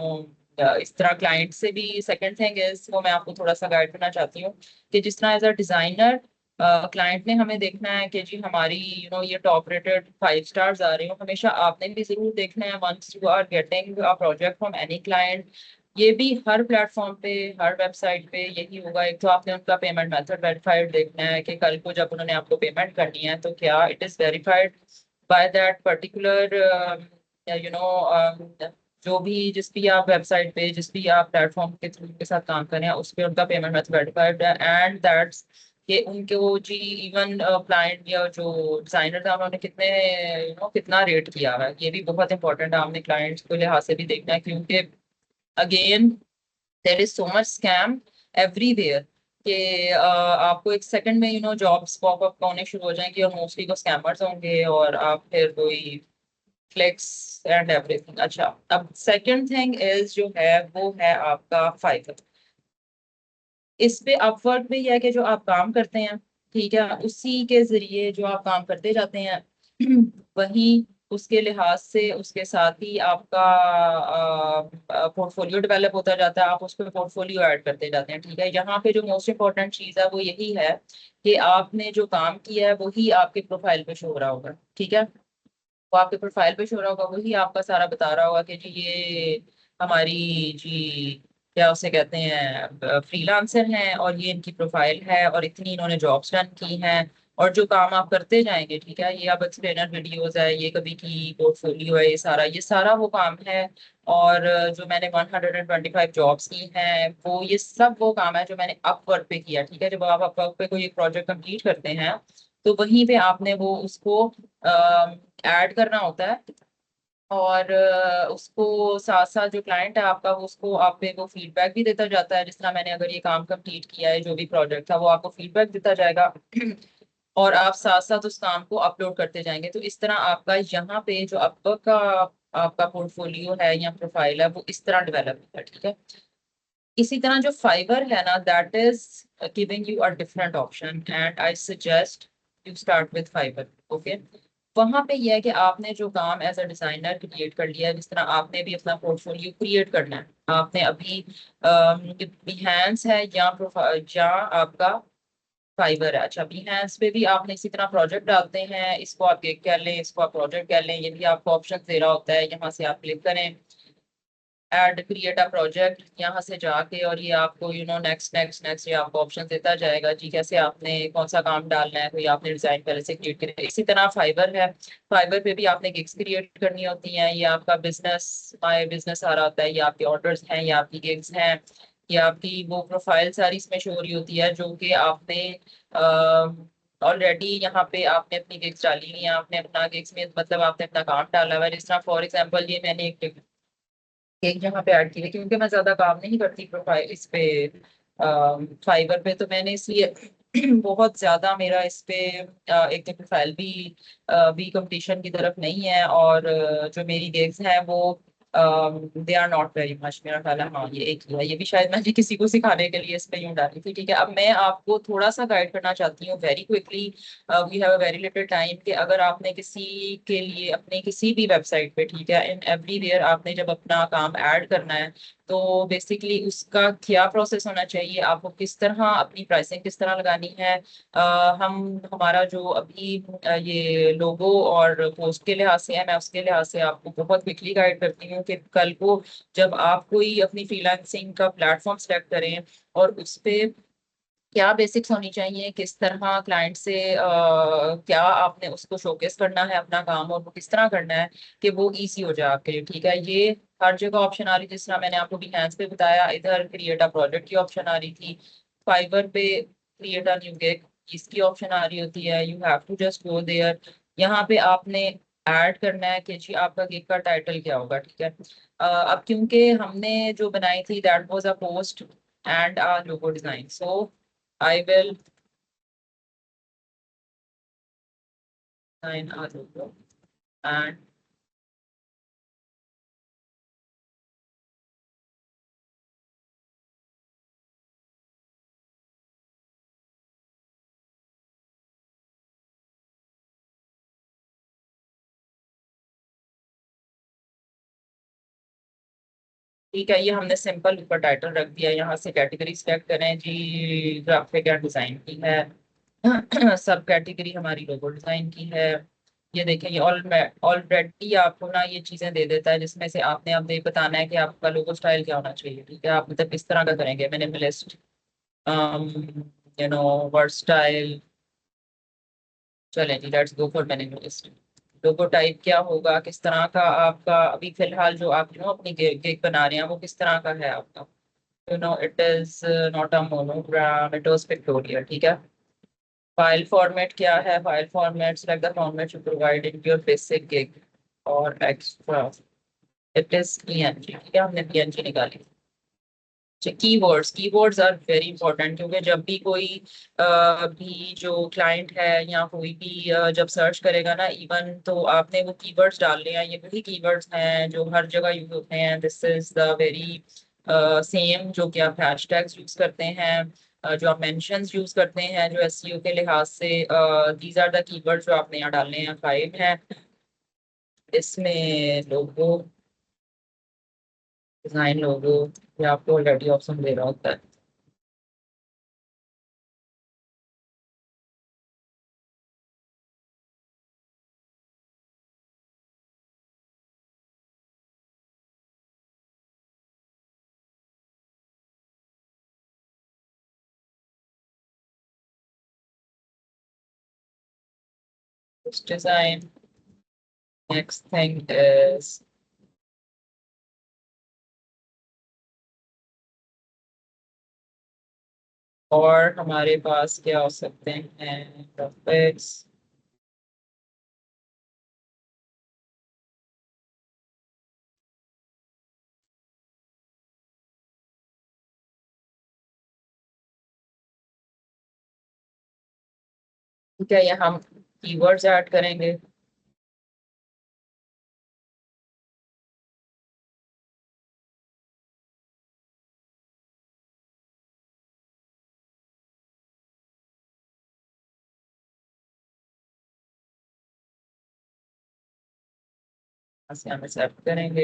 इस तरह क्लाइंट से भी सेकंड थिंग इज वो मैं आपको थोड़ा सा गाइड करना चाहती हूँ कि जिस तरह एज अ डिजाइनर क्लाइंट ने हमें देखना है कि जी हमारी ये टॉप रेटेड 5 स्टार्स आ रही हो, हमेशा आपने भी जरूर देखना है once you are getting a project from any client. ये भी हर प्लेटफॉर्म पे, हर वेबसाइट पे यही होगा। एक तो आपने उनका पेमेंट मेथड वेरीफाइड देखना है कि कल को जब उन्होंने आपको पेमेंट करनी है तो क्या it is verified by that particular you know जो भी जिस भी आप वेबसाइट पे, जिस भी आप प्लेटफॉर्म के थ्रू के साथ काम करें उस पे उनका पेमेंट मेथड वेरीफाइड है। एंड दैट्स कि उनके वो जी इवन क्लाइंट या जो डिजाइनर था उन्होंने कितने कितना रेट किया हुआ है, ये भी बहुत इंपॉर्टेंट है। हमने क्लाइंट्स को लिहाज से भी देखना है क्योंकि again there is so much scam everywhere कि आपको एक सेकंड में जॉब्स पॉपअप होने शुरू हो जाएंगे और मोस्टली वो स्कैमर्स होंगे और आप फिर कोई फ्लेक्स एंड एवरीथिंग। अच्छा, अब सेकंड थिंग इज जो है वो है आपका फाइवर। इस पे अपवर्क पे यह है कि जो आप काम करते हैं, ठीक है, उसी के जरिए जो आप काम करते जाते हैं वही उसके लिहाज से उसके साथ ही आपका पोर्टफोलियो डेवलप होता जाता है। आप उस पर पोर्टफोलियो ऐड करते जाते हैं। ठीक है, यहाँ पे जो मोस्ट इंपॉर्टेंट चीज है वो यही है कि आपने जो काम किया है वही आपके प्रोफाइल पे शो हो रहा होगा। ठीक है, वो आपके प्रोफाइल पे शो रहा होगा, वही आपका सारा बता रहा होगा कि जी ये हमारी जी क्या उसे कहते हैं फ्रीलांसर हैं और ये इनकी प्रोफाइल है और इतनी इन्होंने जॉब्स रन की हैं। और जो काम आप करते जाएंगे, ठीक है, ये अब एक्सप्लेनर वीडियोस है, ये कभी की पोर्टफोलियो है, ये सारा वो काम है। और जो मैंने 125 जॉब्स की हैं वो ये सब वो काम है जो मैंने अपवर्क पे किया। ठीक है, जब आप अपवर्क पे कोई एक प्रोजेक्ट कंप्लीट करते हैं तो वहीं पे आपने वो उसको ऐड करना होता है। और उसको साथ साथ जो क्लाइंट है आपका वो उसको आप पे वो फीडबैक भी देता जाता है। जिस तरह मैंने अगर ये काम कंप्लीट किया है, जो भी प्रोजेक्ट था वो आपको फीडबैक देता जाएगा और आप साथ साथ उस काम को अपलोड करते जाएंगे। तो इस तरह आपका यहाँ पे जो आपका आपका पोर्टफोलियो है या प्रोफाइल है वो इस तरह डेवलप होता है। ठीक है, इसी तरह जो फाइवर है ना, that is giving you a different option and I suggest you start with Fiverr. Okay, वहां पे यह है कि आपने जो काम एज अ डिजाइनर क्रिएट कर लिया है, जिस तरह आपने भी अपना पोर्टफोलियो क्रिएट करना है, आपने अभी बिहेंस है या प्रोफाइल या आपका फाइवर है। अच्छा, बिहेंस पे भी आपने इसी तरह प्रोजेक्ट डालते हैं, इसको आप गिग कह लें, इसको आप प्रोजेक्ट कह लें, ये भी आपको ऑप्शन दे रहा होता है। यहाँ से आप क्लिक करें ऐड क्रिएट अ प्रोजेक्ट, यहाँ से जाके और ये आपको नेक्स्ट नेक्स्ट नेक्स्ट ये आपको ऑप्शन देता जाएगा जी कैसे आपने कौन सा काम डालना है। तो ये आपने डिजाइन पहले से क्रिएट किया। इसी तरह फाइबर है, फाइबर पे भी आपने गिग्स क्रिएट करनी होती हैं। ये आपका बिजनेस, माय बिजनेस आ रहा होता है, ये आपके ऑर्डर्स हैं, ये आपकी गिग्स हैं, ये आपकी वो प्रोफाइल सारी इसमें शो हो रही होती है जो कि आपने ऑलरेडी यहाँ पे आपने अपनी गिग्स डाली हुई है। आपने अपना गिग्स में मतलब आपने अपना काम डाला हुआ है। जिस तरह फॉर एग्जाम्पल ये मैंने एक एक जगह पे ऐड की है क्योंकि मैं ज्यादा काम नहीं करती प्रोफाइल इस पे फाइबर पे, तो मैंने इसलिए बहुत ज्यादा मेरा इस पे एक तो प्रोफाइल भी कंपटीशन की तरफ नहीं है और जो मेरी गिग्स हैं वो they are not very much. मेरा ख्याल है हाँ ये एक ही है, ये भी शायद मैंने किसी को सिखाने के लिए इस पे यूं डाली थी। ठीक है, अब मैं आपको थोड़ा सा गाइड करना चाहती हूँ very quickly, we have a very little time, कि अगर आपने किसी के लिए अपने किसी भी वेबसाइट पे, ठीक है, इन एवरीवेयर आपने जब अपना काम ऐड करना है तो बेसिकली उसका क्या प्रोसेस होना चाहिए, आपको किस तरह अपनी प्राइसिंग किस तरह लगानी है। हम हमारा जो अभी ये लोगो और पोस्ट के लिहाज से है, मैं उसके लिहाज से आपको बहुत क्विकली गाइड करती हूँ कि कल को जब आप कोई अपनी फ्रीलांसिंग का प्लेटफॉर्म सेलेक्ट करें और उस पे क्या बेसिक्स होनी चाहिए, किस तरह क्लाइंट से क्या आपने उसको शोकेस करना है अपना काम, और वो किस तरह करना है कि वो इजी हो जाए आपके लिए। ठीक है, ये हर जगह ऑप्शन आ रही, जिस तरह मैंने आपको बिहेंस पे बताया, इधर क्रिएट अ प्रोजेक्ट की ऑप्शन आ रही थी, फाइवर पे क्रिएट अ न्यू गिग इसकी ऑप्शन आ रही होती है। You have to just go there, यहाँ पे आपने ऐड करना है कि जी आपका गिग का टाइटल क्या होगा। ठीक है, अब क्योंकि हमने जो बनाई थी that was a post and a logo design, so I will sign a logo and ठीक है, ये हमने सिंपल ऊपर टाइटल रख दिया। यहाँ से कैटेगरी सिलेक्ट करें जी, ग्राफिक या डिजाइन की है। सब कैटेगरी हमारी लोगो डिजाइन की है। ये देखें, ये ऑलरेडी आपको ना ये चीजें दे देता है जिसमें से आपने अब ये बताना है कि आपका लोगो स्टाइल क्या होना चाहिए। ठीक है, आप मतलब किस तरह का करेंगे, मिनिमलिस्ट, वर्ड स्टाइल। चलें जी, let's go for minimalist. Logo type क्या होगा, किस तरह का आपका अभी फिलहाल जो आप अपनी गिग बना रहे हैं वो किस तरह का है आपका। It is not a monogram, it was pictorial. ठीक है, फाइल फॉर्मेट क्या है, file format select the format you provide in your basic gig और एक्स्ट्रा, इट इज पीएनजी। ठीक है, हमने पीएनजी निकाली। Keywords, keywords are very important, क्योंकि जब भी कोई भी जो क्लाइंट है या कोई भी जब सर्च करेगा ना, इवन तो आपने वो कीवर्ड्स डालने हैं, ये वही कीवर्ड्स हैं जो हर जगह यूज होते हैं। This is the very same जो कि आप हैशटैग्स यूज करते हैं, जो आप मेंशंस यूज करते हैं जो एसईओ के लिहाज से, दीज आर द कीवर्ड्स जो आपने यहाँ डालने हैं। 5 हैं इसमें, लोगो डिजाइन, लोगो ये आपको ऑलरेडी ऑप्शन दे रहा होता है। डिजाइन, next thing is और हमारे पास क्या हो सकते हैं, ग्राफिक्स। ठीक है, ये हम कीवर्ड्स ऐड करेंगे। ऐसे हम सेट करेंगे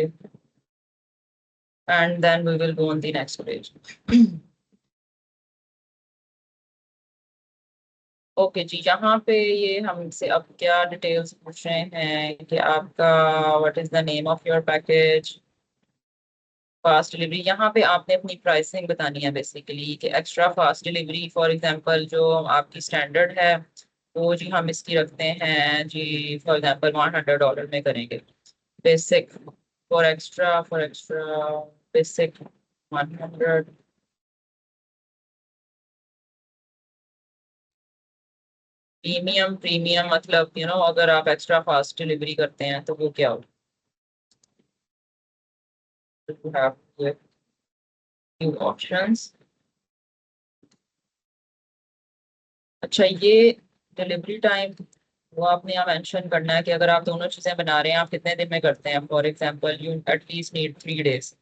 and then we will go on the next page. Okay जी, यहाँ पे ये हमसे अब क्या डिटेल्स पूछ रहे हैं कि आपका what is the name of your package, fast delivery. यहाँ पे आपने अपनी प्राइसिंग बतानी है बेसिकली कि extra fast delivery for example जो आपकी स्टैंडर्ड है वो जी हम इसकी रखते हैं जी, फॉर एग्जांपल $100 में करेंगे। Basic for extra basic 100। Premium, premium मतलब अगर आप एक्स्ट्रा फास्ट डिलीवरी करते हैं तो वो क्या होगा, you have few options। अच्छा, ये डिलीवरी टाइम वो आपने यहाँ मेंशन करना है कि अगर आप दोनों चीजें बना रहे हैं आप कितने दिन में करते हैं। For example you at least need 3 days।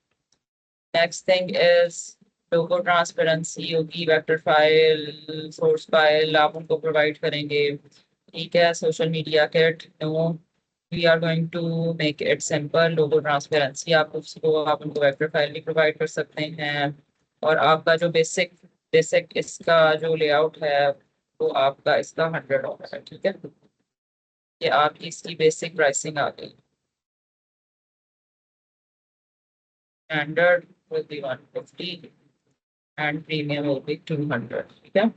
Next thing is logo transparency होगी, वेक्टर फाइल, सोर्स फाइल आप उनको प्रोवाइड करेंगे। ठीक है, social media kit, no, we are going to make it simple. Logo transparency आप उनको वेक्टर फाइल भी provide कर सकते हैं। और आपका जो बेसिक बेसिक इसका जो लेआउट है वो आपका इसका $100 है, ठीक है। ये आपकी इसकी बेसिक प्राइसिंग आ गई। Standard will be 150 and premium will be 200, ठीक है।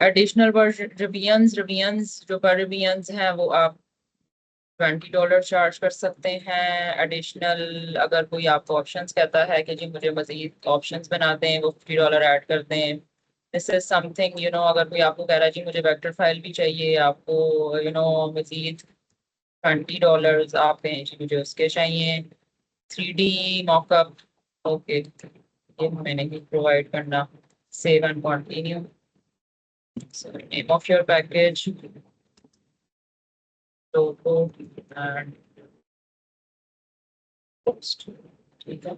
एडिशनल वर्जन रिवियंस जो पर रिवियंस हैं वो आप $20 चार्ज कर सकते हैं एडिशनल। अगर कोई आपको ऑप्शंस कहता है कि जी मुझे मजीद ऑप्शंस बना दें, वो $50 ऐड कर दें। दिस इज समथिंग अगर कोई आपको कह रहा है जी मुझे वेक्टर फाइल भी चाहिए, आपको मजीद $20 आप कहें जी मुझे उसके चाहिए। 3D मॉकअप, ओके, ये हमें नहीं प्रोवाइड करना। Save and continue. Name of your package, logo and post, ठीक है।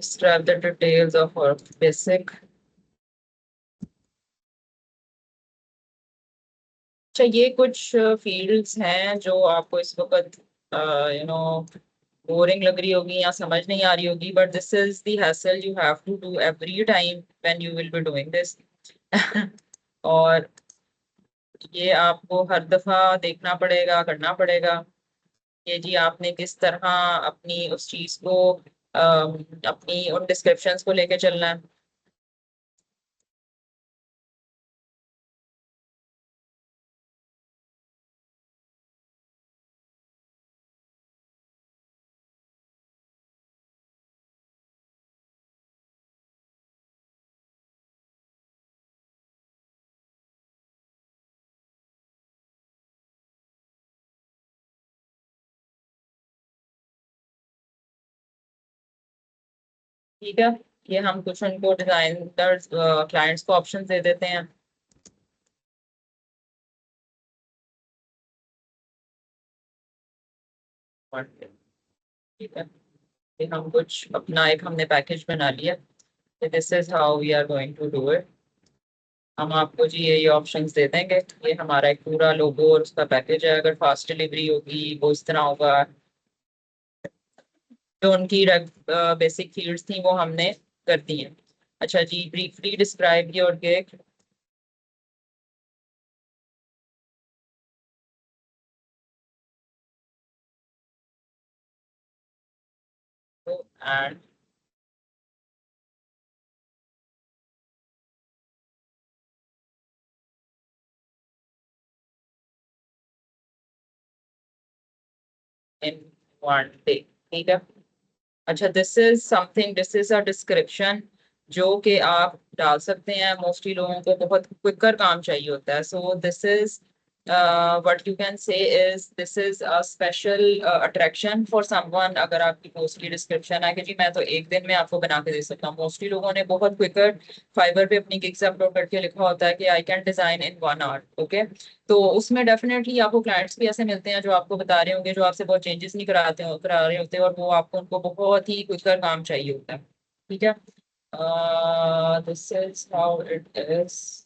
Describe the details of our basic। अच्छा, ये कुछ फील्ड्स हैं जो आपको इस वक्त बोरिंग लग रही होगी या समझ नहीं आ रही होगी, but this is the hassle you have to do every time when you will be doing this. और ये आपको हर दफा देखना पड़ेगा, करना पड़ेगा कि जी आपने किस तरह अपनी उस चीज को अपनी उन डिस्क्रिप्शंस को लेके चलना है। ठीक है, ये हम कुछ उनको डिजाइनर्स क्लाइंट्स को ऑप्शन दे देते हैं। ठीक है, ये हम कुछ अपना एक हमने पैकेज बना लिया। This is how we are going to do it. हम आपको जी ये ऑप्शंस दे देंगे। ये हमारा एक पूरा लोगो और उसका पैकेज है। अगर फास्ट डिलीवरी होगी वो इस तरह होगा। जो उनकी बेसिक फील्ड्स थी वो हमने कर दी हैं। अच्छा जी, briefly describe your gig and in one day, ठीक है। अच्छा, दिस इज अ डिस्क्रिप्शन जो कि आप डाल सकते हैं। मोस्टली लोगों को बहुत क्विकर काम चाहिए होता है, so this is what you can say is this is a special attraction for someone. अगर आपकी पोस्ट की डिस्क्रिप्शन है कि जी मैं तो एक दिन में आपको बना के दे सकता हूँ। मोस्टली लोगों ने बहुत क्विकर फाइबर पे अपनी गिग्स अपलोड करके लिखा होता है कि I can design in 1 hour, okay. तो उसमें डेफिनेटली आपको क्लाइंट्स भी ऐसे मिलते हैं जो आपको बता रहे होंगे, जो आपसे बहुत चेंजेस नहीं करा रहे होते, और वो आपको उनको बहुत ही क्विकर काम चाहिए होता है, ठीक है। This is how it is.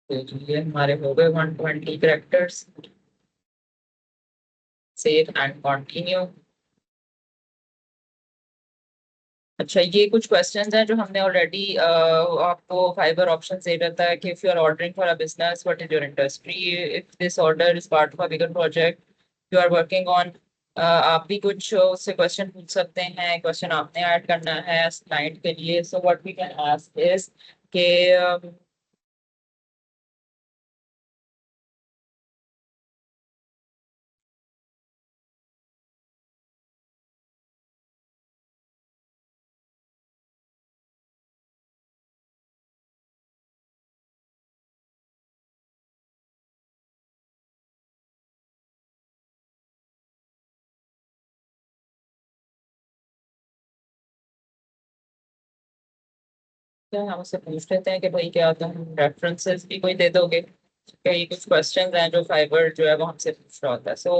तो ये हमारे हो गए 120 कैरेक्टर्स। Save and continue. अच्छा, ये कुछ क्वेश्चंस हैं जो हमने ऑलरेडी आपको फाइबर ऑप्शन दे रहता है कि if you are ordering for a business, what is your industry, if this order is part of a bigger project you are working on. आप भी कुछ उससे क्वेश्चन पूछ सकते हैं। क्वेश्चन आपने ऐड करना है क्लाइंट के लिए। So what we can ask is के क्या हम उससे पूछ लेते हैं कि भाई क्या तुम रेफरेंसेस भी कोई दे दोगे। कई कुछ क्वेश्चंस हैं जो फाइबर जो है वो हमसे पूछ रहा होता है। सो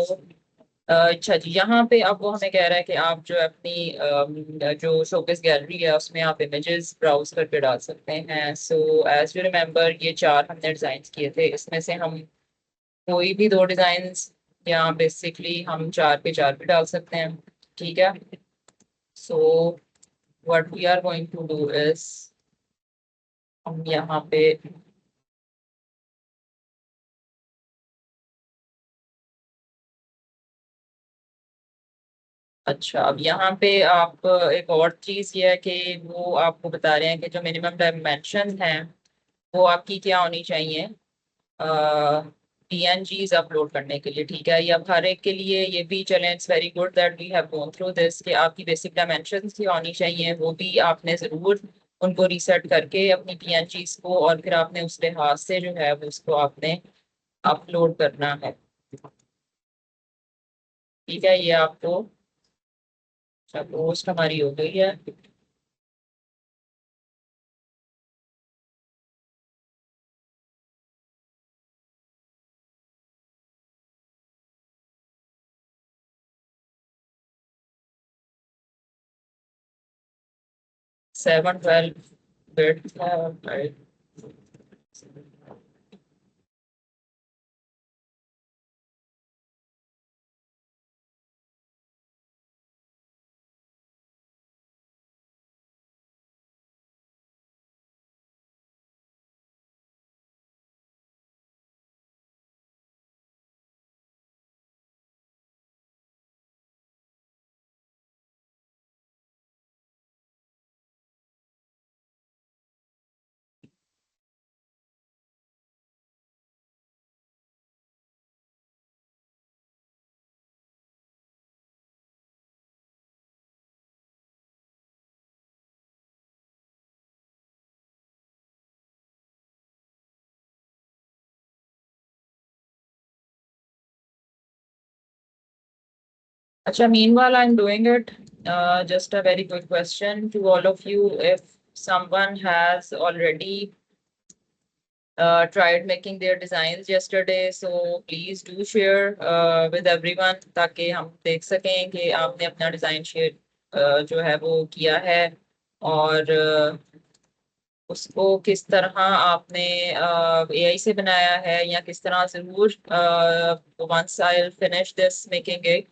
अच्छा जी, यहाँ पे अब वो हमें कह रहा है कि आप जो है अपनी जो शोकेस गैलरी है उसमें आप इमेजेस ब्राउज करके डाल सकते हैं। सो एज यू रिमेम्बर, ये चार हमने डिजाइन किए थे, इसमें से हम कोई भी दो डिजाइन या बेसिकली हम चार पे चार भी डाल सकते हैं। ठीक है। So what we are going to do is हम यहाँ पे अच्छा, अब यहाँ पे आप एक और चीज ये है कि वो आपको बता रहे हैं कि जो मिनिमम डायमेंशन हैं वो आपकी क्या होनी चाहिए पीएनजीज अपलोड करने के लिए। ठीक है, ये अब हर एक के लिए ये भी चलें। It's very good that we have gone through this कि आपकी बेसिक डायमेंशंस की होनी चाहिए, वो भी आपने जरूर उनको रीसेट करके अपनी पीएनजीज को, और फिर आपने उस लिहाज से जो है वो उसको आपने अपलोड करना है। ठीक है, ये आपको पोस्ट हमारी हो गई है। 712 बिट्स है, right? 'Acha, meanwhile, I'm doing it. Just a very quick question to all of you. If someone has already tried making their designs yesterday, so please do share with everyone ताकि हम देख सकें कि आपने अपना design share जो है वो किया है, और उसको किस तरह आपने एआई से बनाया है या किस तरह। जरूर once I finish this making it,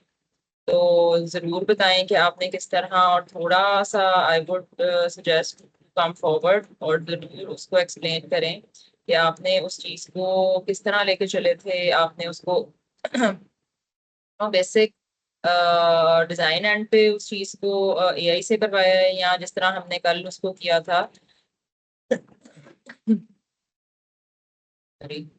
तो जरूर बताएं कि आपने किस तरह, और थोड़ा सा I would suggest come forward और जरूर उसको एक्सप्लेन करें कि आपने उस चीज को किस तरह लेके चले थे। आपने उसको बेसिक डिजाइन एंड पे उस चीज को एआई से करवाया है, या जिस तरह हमने कल उसको किया था। Sorry.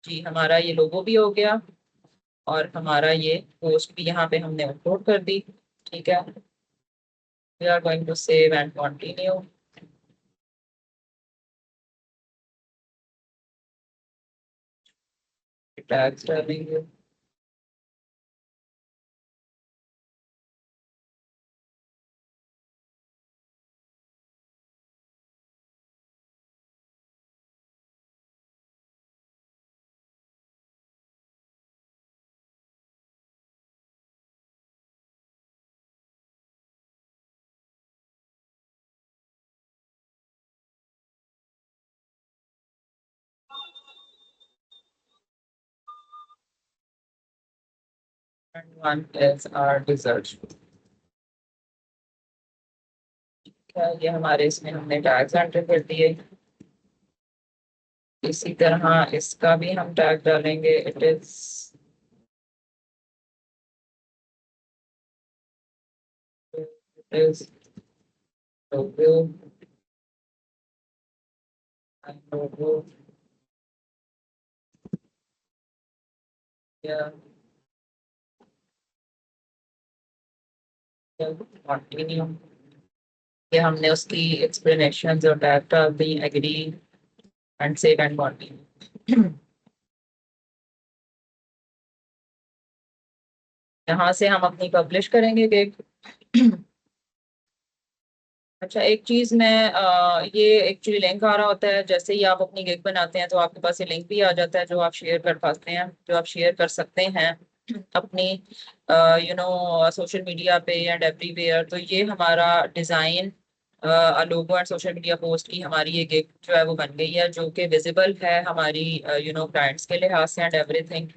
जी, हमारा ये लोगो भी हो गया और हमारा ये पोस्ट भी यहाँ पे हमने अपलोड कर दी। ठीक है, we are going to save and continue. Tags डालेंगे। and one is our dessert. ये हमारे इसमें हमने टैग्स एंटर कर दिए। इसी तरह इसका भी हम टैग डालेंगे, it is logo and logo, yeah, continue। ये हमने उसकी एक्सप्लेनेशन और टैग डाल दी, agree and save and continue. यहाँ से हम अपनी पब्लिश करेंगे गिग। अच्छा, एक चीज मैं ये एक्चुअली लिंक आ रहा होता है जैसे ही आप अपनी गिग बनाते हैं, तो आपके पास ये लिंक भी आ जाता है जो आप शेयर कर पाते हैं, जो आप शेयर कर सकते हैं अपनी सोशल मीडिया पे एंड एवरीवेयर। तो ये हमारा design logo and social media post की हमारी ये गिग जो है वो बन गई है, जो कि विजिबल है हमारी क्लाइंट्स के लिहाज से and everything.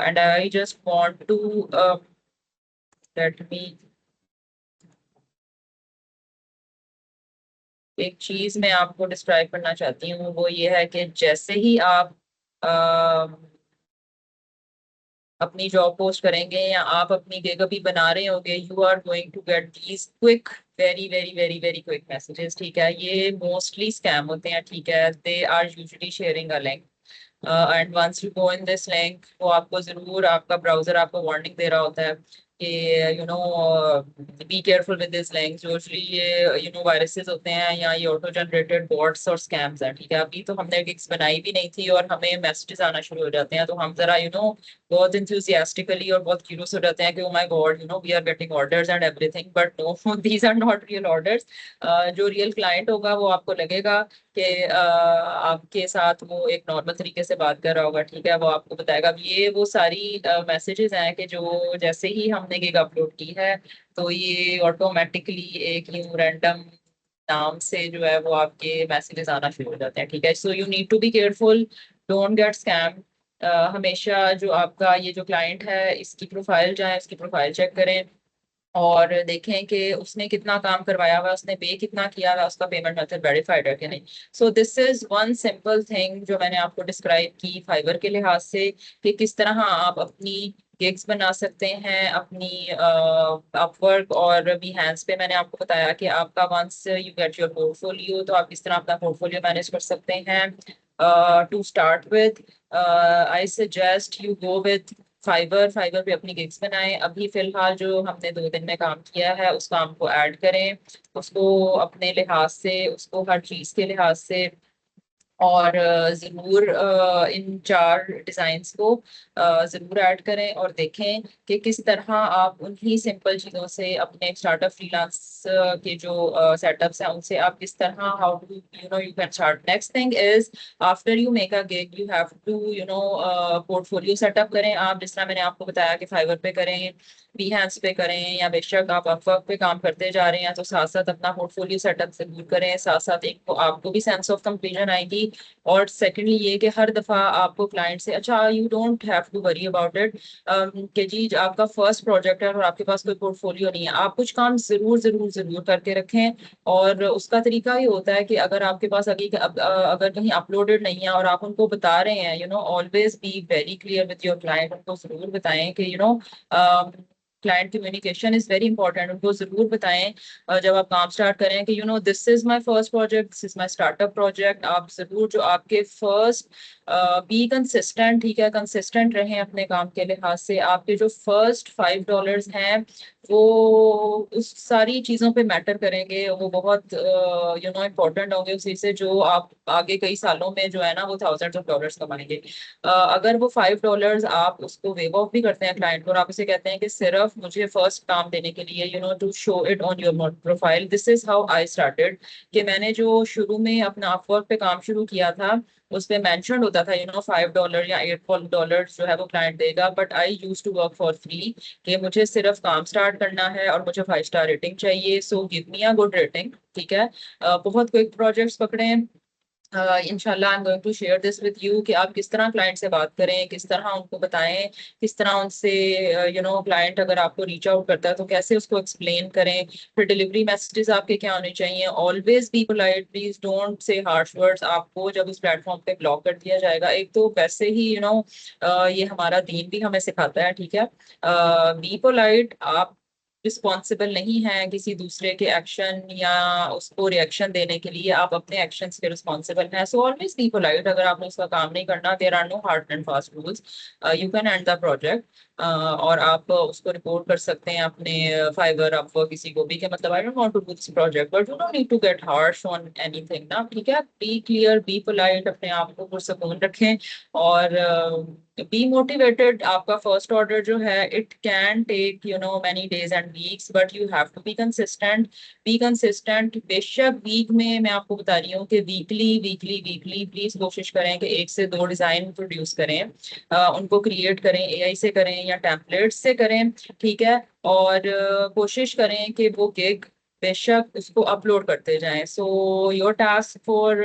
And I just want to let me, एक चीज मैं आपको डिस्क्राइब करना चाहती हूँ, वो ये है कि जैसे ही आप अपनी जॉब पोस्ट करेंगे या आप अपनी गिग अभी बना रहे होंगे, you are going to get these quick, very very very very quick messages. ठीक है, ये मोस्टली स्कैम होते हैं। ठीक है, they are usually sharing a link and once you go in this link, वो आपको जरूर, आपका ब्राउजर आपको वार्निंग दे रहा होता है कि be careful with this links. Usually ये वायरसेस होते हैं या ये ऑटो जनरेटेड बॉट्स और स्कैम्स हैं। ठीक है, अभी तो हमने गिग्स बनाई भी नहीं थी और हमें मैसेजेस आना शुरू हो जाते हैं, तो हम जरा बहुत इंथुसियास्टिकली और बहुत क्यूरियस हो जाते हैं कि oh my God, we are getting orders and everything, but no, these are not real orders. जो रियल क्लाइंट होगा वो आपको लगेगा कि आपके साथ वो एक नॉर्मल तरीके से बात कर रहा होगा। ठीक है, वो आपको बताएगा। अब ये वो सारी मैसेजेस हैं कि जो जैसे ही हमने गिग अपलोड की है, तो ये ऑटोमेटिकली एक न्यू रैंडम नाम से जो है वो आपके मैसेजेस आना शुरू हो जाते हैं। ठीक है, so you need to be careful, don't get scam. हमेशा जो आपका ये जो क्लाइंट है, इसकी प्रोफाइल जाए, इसकी प्रोफाइल चेक करें और देखें कि उसने कितना काम करवाया हुआ है, उसने पे कितना किया हुआ है, उसका पेमेंट मेथड वेरीफाइड है कि नहीं। सो this is one simple thing जो मैंने आपको डिस्क्राइब की फाइवर के लिहाज से, कि किस तरह आप अपनी गिग्स बना सकते हैं अपनी अपवर्क और Behance पे। मैंने आपको बताया कि आपका once you get your portfolio, तो आप किस तरह अपना पोर्टफोलियो मैनेज कर सकते हैं। To start with, I suggest you go with Fiverr पे अपनी गिग्स बनाएं। अभी फिलहाल जो हमने 2 दिन में काम किया है, उस काम को ऐड करें, उसको अपने लिहाज से, उसको हर चीज के लिहाज से, और जरूर इन 4 डिजाइन्स को जरूर ऐड करें और देखें कि किस तरह आप उन्हीं सिंपल चीजों से अपने स्टार्टअप फ्रीलांस के जो सेटअप्स हैं उनसे आप किस तरह, how to you can start. Next thing is, after you make a gig, you have to portfolio setup करें आप, जिस तरह मैंने आपको बताया कि फाइवर पे करें, Behance पे करें, या बेशक आप अपवर्क पे काम करते जा रहे हैं तो साथ साथ अपना पोर्टफोलियो सेटअप जरूर करें। साथ साथ एक तो आपको भी सेंस ऑफ कंप्लीशन आएगी, और सेकेंडली ये कि हर दफा आपको क्लाइंट से, अच्छा, you don't have to worry about it कि जी आपका फर्स्ट प्रोजेक्ट है और आपके पास कोई पोर्टफोलियो नहीं है, आप कुछ काम जरूर जरूर जरूर करके रखें। और उसका तरीका ये होता है कि अगर आपके पास अगर कहीं अपलोडेड नहीं है और आप उनको बता रहे हैं, always be very clear with your client. उनको जरूर बताएं कि client communication is very important. उनको जरूर बताएं जब आप काम स्टार्ट करें कि this is my first project, this is my startup project. आप जरूर जो आपके फर्स्ट, बी कंसिस्टेंट। ठीक है, कंसिस्टेंट रहें अपने काम के लिहाज से। आपके जो फर्स्ट $5 हैं वो उस सारी चीजों पे मैटर करेंगे, वो बहुत इम्पोर्टेंट होंगे उसी से, जो आप आगे कई सालों में जो है ना वो $1000s कमाएंगे। अगर वो $5 आप उसको वेव ऑफ भी करते हैं क्लाइंट को, और आप उसे कहते हैं कि सिर्फ मुझे फर्स्ट काम देने के लिए to show it on your profile, this is how I started. कि मैंने जो शुरू में अपना अपवर्क पे काम शुरू किया था, उस पे मेंशन होता था $5 या $8 जो है वो क्लाइंट देगा, but I use to work for free, कि मुझे सिर्फ काम स्टार्ट करना है और मुझे 5 स्टार रेटिंग चाहिए, so give me a good rating. ठीक है, बहुत क्विक प्रोजेक्ट्स पकड़े, इंशाल्लाह I am going to share this with you कि आप किस तरह क्लाइंट से बात करें, किस तरह उनको बताएं, किस तरह उनसे क्लाइंट अगर आपको रीच आउट करता है तो कैसे उसको एक्सप्लेन करें। फिर डिलीवरी मैसेजेस आपके क्या होने चाहिए, always be polite, please don't say harsh words. आपको जब इस प्लेटफॉर्म पे ब्लॉक कर दिया जाएगा, एक तो वैसे ही ये हमारा दीन भी हमें सिखाता है, ठीक है। बी पोलाइट, आप रिस्पॉन्सिबल नहीं है किसी दूसरे के एक्शन या उसको रिएक्शन देने के लिए, आप अपने एक्शंस के रिस्पॉन्सिबल हैं। So always be polite. अगर आपने उसका काम नहीं करना, there are no hard and fast rules, you can end the project. और आप उसको रिपोर्ट कर सकते हैं अपने फाइवर आप किसी को भी कि मतलब I don't want to do this project, but you don't need to get harsh on anything ना, ठीक है। बी क्लियर, बी पोलाइट, अपने आप को पुरसकून रखें और बी मोटिवेटेड। आपका फर्स्ट ऑर्डर जो है it can take many days and weeks, but you have to be consistent. Be consistent. बेशक वीक में मैं आपको बता रही हूँ कि वीकली वीकली वीकली प्लीज कोशिश करें कि 1 से 2 डिजाइन प्रोड्यूस करें, उनको क्रिएट करें, एआई से करें या टेम्पलेट्स से करें, ठीक है। और कोशिश करें कि वो गिग बेशक उसको अपलोड करते जाएं। So your task for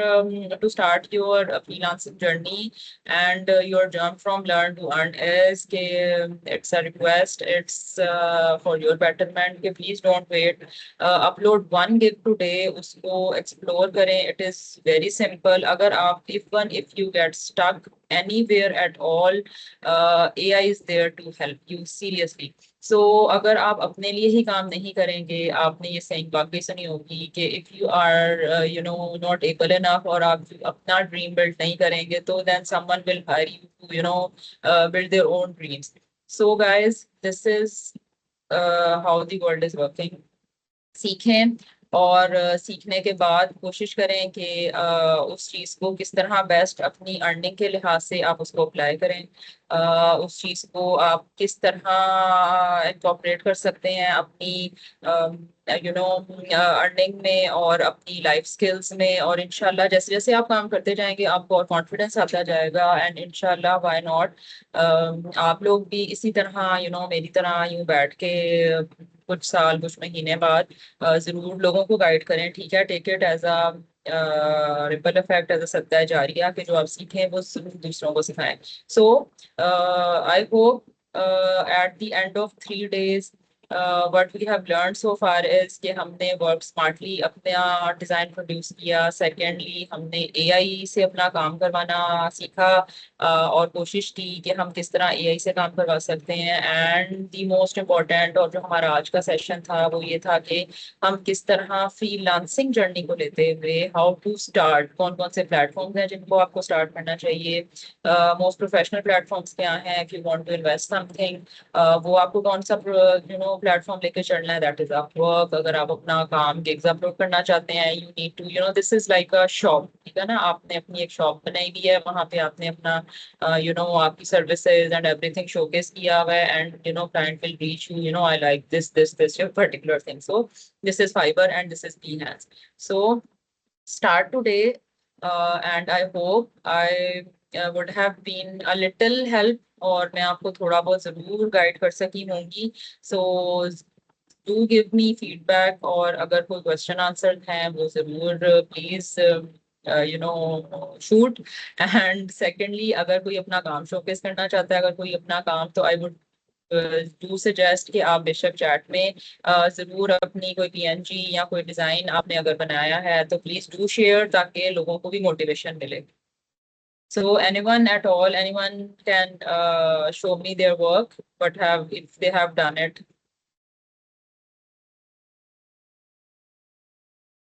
to start your freelancing journey and your jump from learn to earn is कि it's a request, it's for your betterment कि please don't wait, upload 1 gig today, उसको explore करें। It is very simple। अगर आप if you get stuck anywhere at all, AI is there to help you seriously। सो अगर आप अपने लिए ही काम नहीं करेंगे, आपने ये सही वाकई सुनी होगी कि if you are not able enough, और आप अपना ड्रीम बिल्ड नहीं करेंगे, तो then someone will hire you to build their own dreams. So guys, this is how the world is working. सीखें और सीखने के बाद कोशिश करें कि उस चीज़ को किस तरह बेस्ट अपनी अर्निंग के लिहाज से आप उसको अप्लाई करें। उस चीज़ को आप किस तरह इंकॉर्पोरेट कर सकते हैं अपनी अर्निंग में और अपनी लाइफ स्किल्स में। और इंशाल्लाह जैसे जैसे आप काम करते जाएंगे आपको और कॉन्फिडेंस आता जाएगा, एंड इंशाल्लाह व्हाई नॉट आप लोग भी इसी तरह मेरी तरह यूं बैठ के कुछ साल कुछ महीने बाद जरूर लोगों को गाइड करें, ठीक है। Take it as a ripple effect, as a सद्का जारिया कि जो आप सीखें वो जरूर दूसरों को सिखाएं। So I hope at the end of 3 days what we have learned so far is कि हमने वर्क स्मार्टली अपना डिज़ाइन प्रोड्यूस किया। सेकेंडली, हमने एआई से अपना काम करवाना सीखा और कोशिश की कि हम किस तरह एआई से काम करवा सकते हैं। एंड द मोस्ट इम्पॉर्टेंट, और जो हमारा आज का सेशन था वो ये था कि हम किस तरह फ्रीलांसिंग जर्नी को लेते हुए हाउ टू स्टार्ट, कौन कौन से प्लेटफॉर्म्स हैं जिनको आपको स्टार्ट करना चाहिए, मोस्ट प्रोफेशनल प्लेटफॉर्म्स क्या हैं if you want to invest something, वो आपको कौन सा प्लेटफॉर्म लेके चलना है, दैट इज अपवर्क। अगर आप अपना काम गिग्स अपलोड करना चाहते हैं, you need to this is like a shop, ठीक है ना। आपने अपनी एक शॉप बनाई हुई है, वहां पे आपने अपना आपकी सर्विसेज एंड एवरीथिंग शोकेस किया हुआ है, and client will reach you, I like this your particular thing, so this is fibre and this is Behance। So start today, and I hope I would have been a little help, और मैं आपको थोड़ा बहुत जरूर guide कर सकी होंगी। So do give me feedback, और अगर कोई क्वेश्चन आंसर हैं वो जरूर प्लीज शूट। एंड सेकेंडली, अगर कोई अपना काम शोकेस करना चाहता है, अगर कोई अपना काम, तो आई वुड डू सजेस्ट कि आप बेशक चैट में जरूर अपनी कोई पीएनजी या कोई डिजाइन आपने अगर बनाया है तो प्लीज डू शेयर, ताकि लोगों को भी मोटिवेशन मिले। So anyone at all, anyone can show me their work, but have if they have done it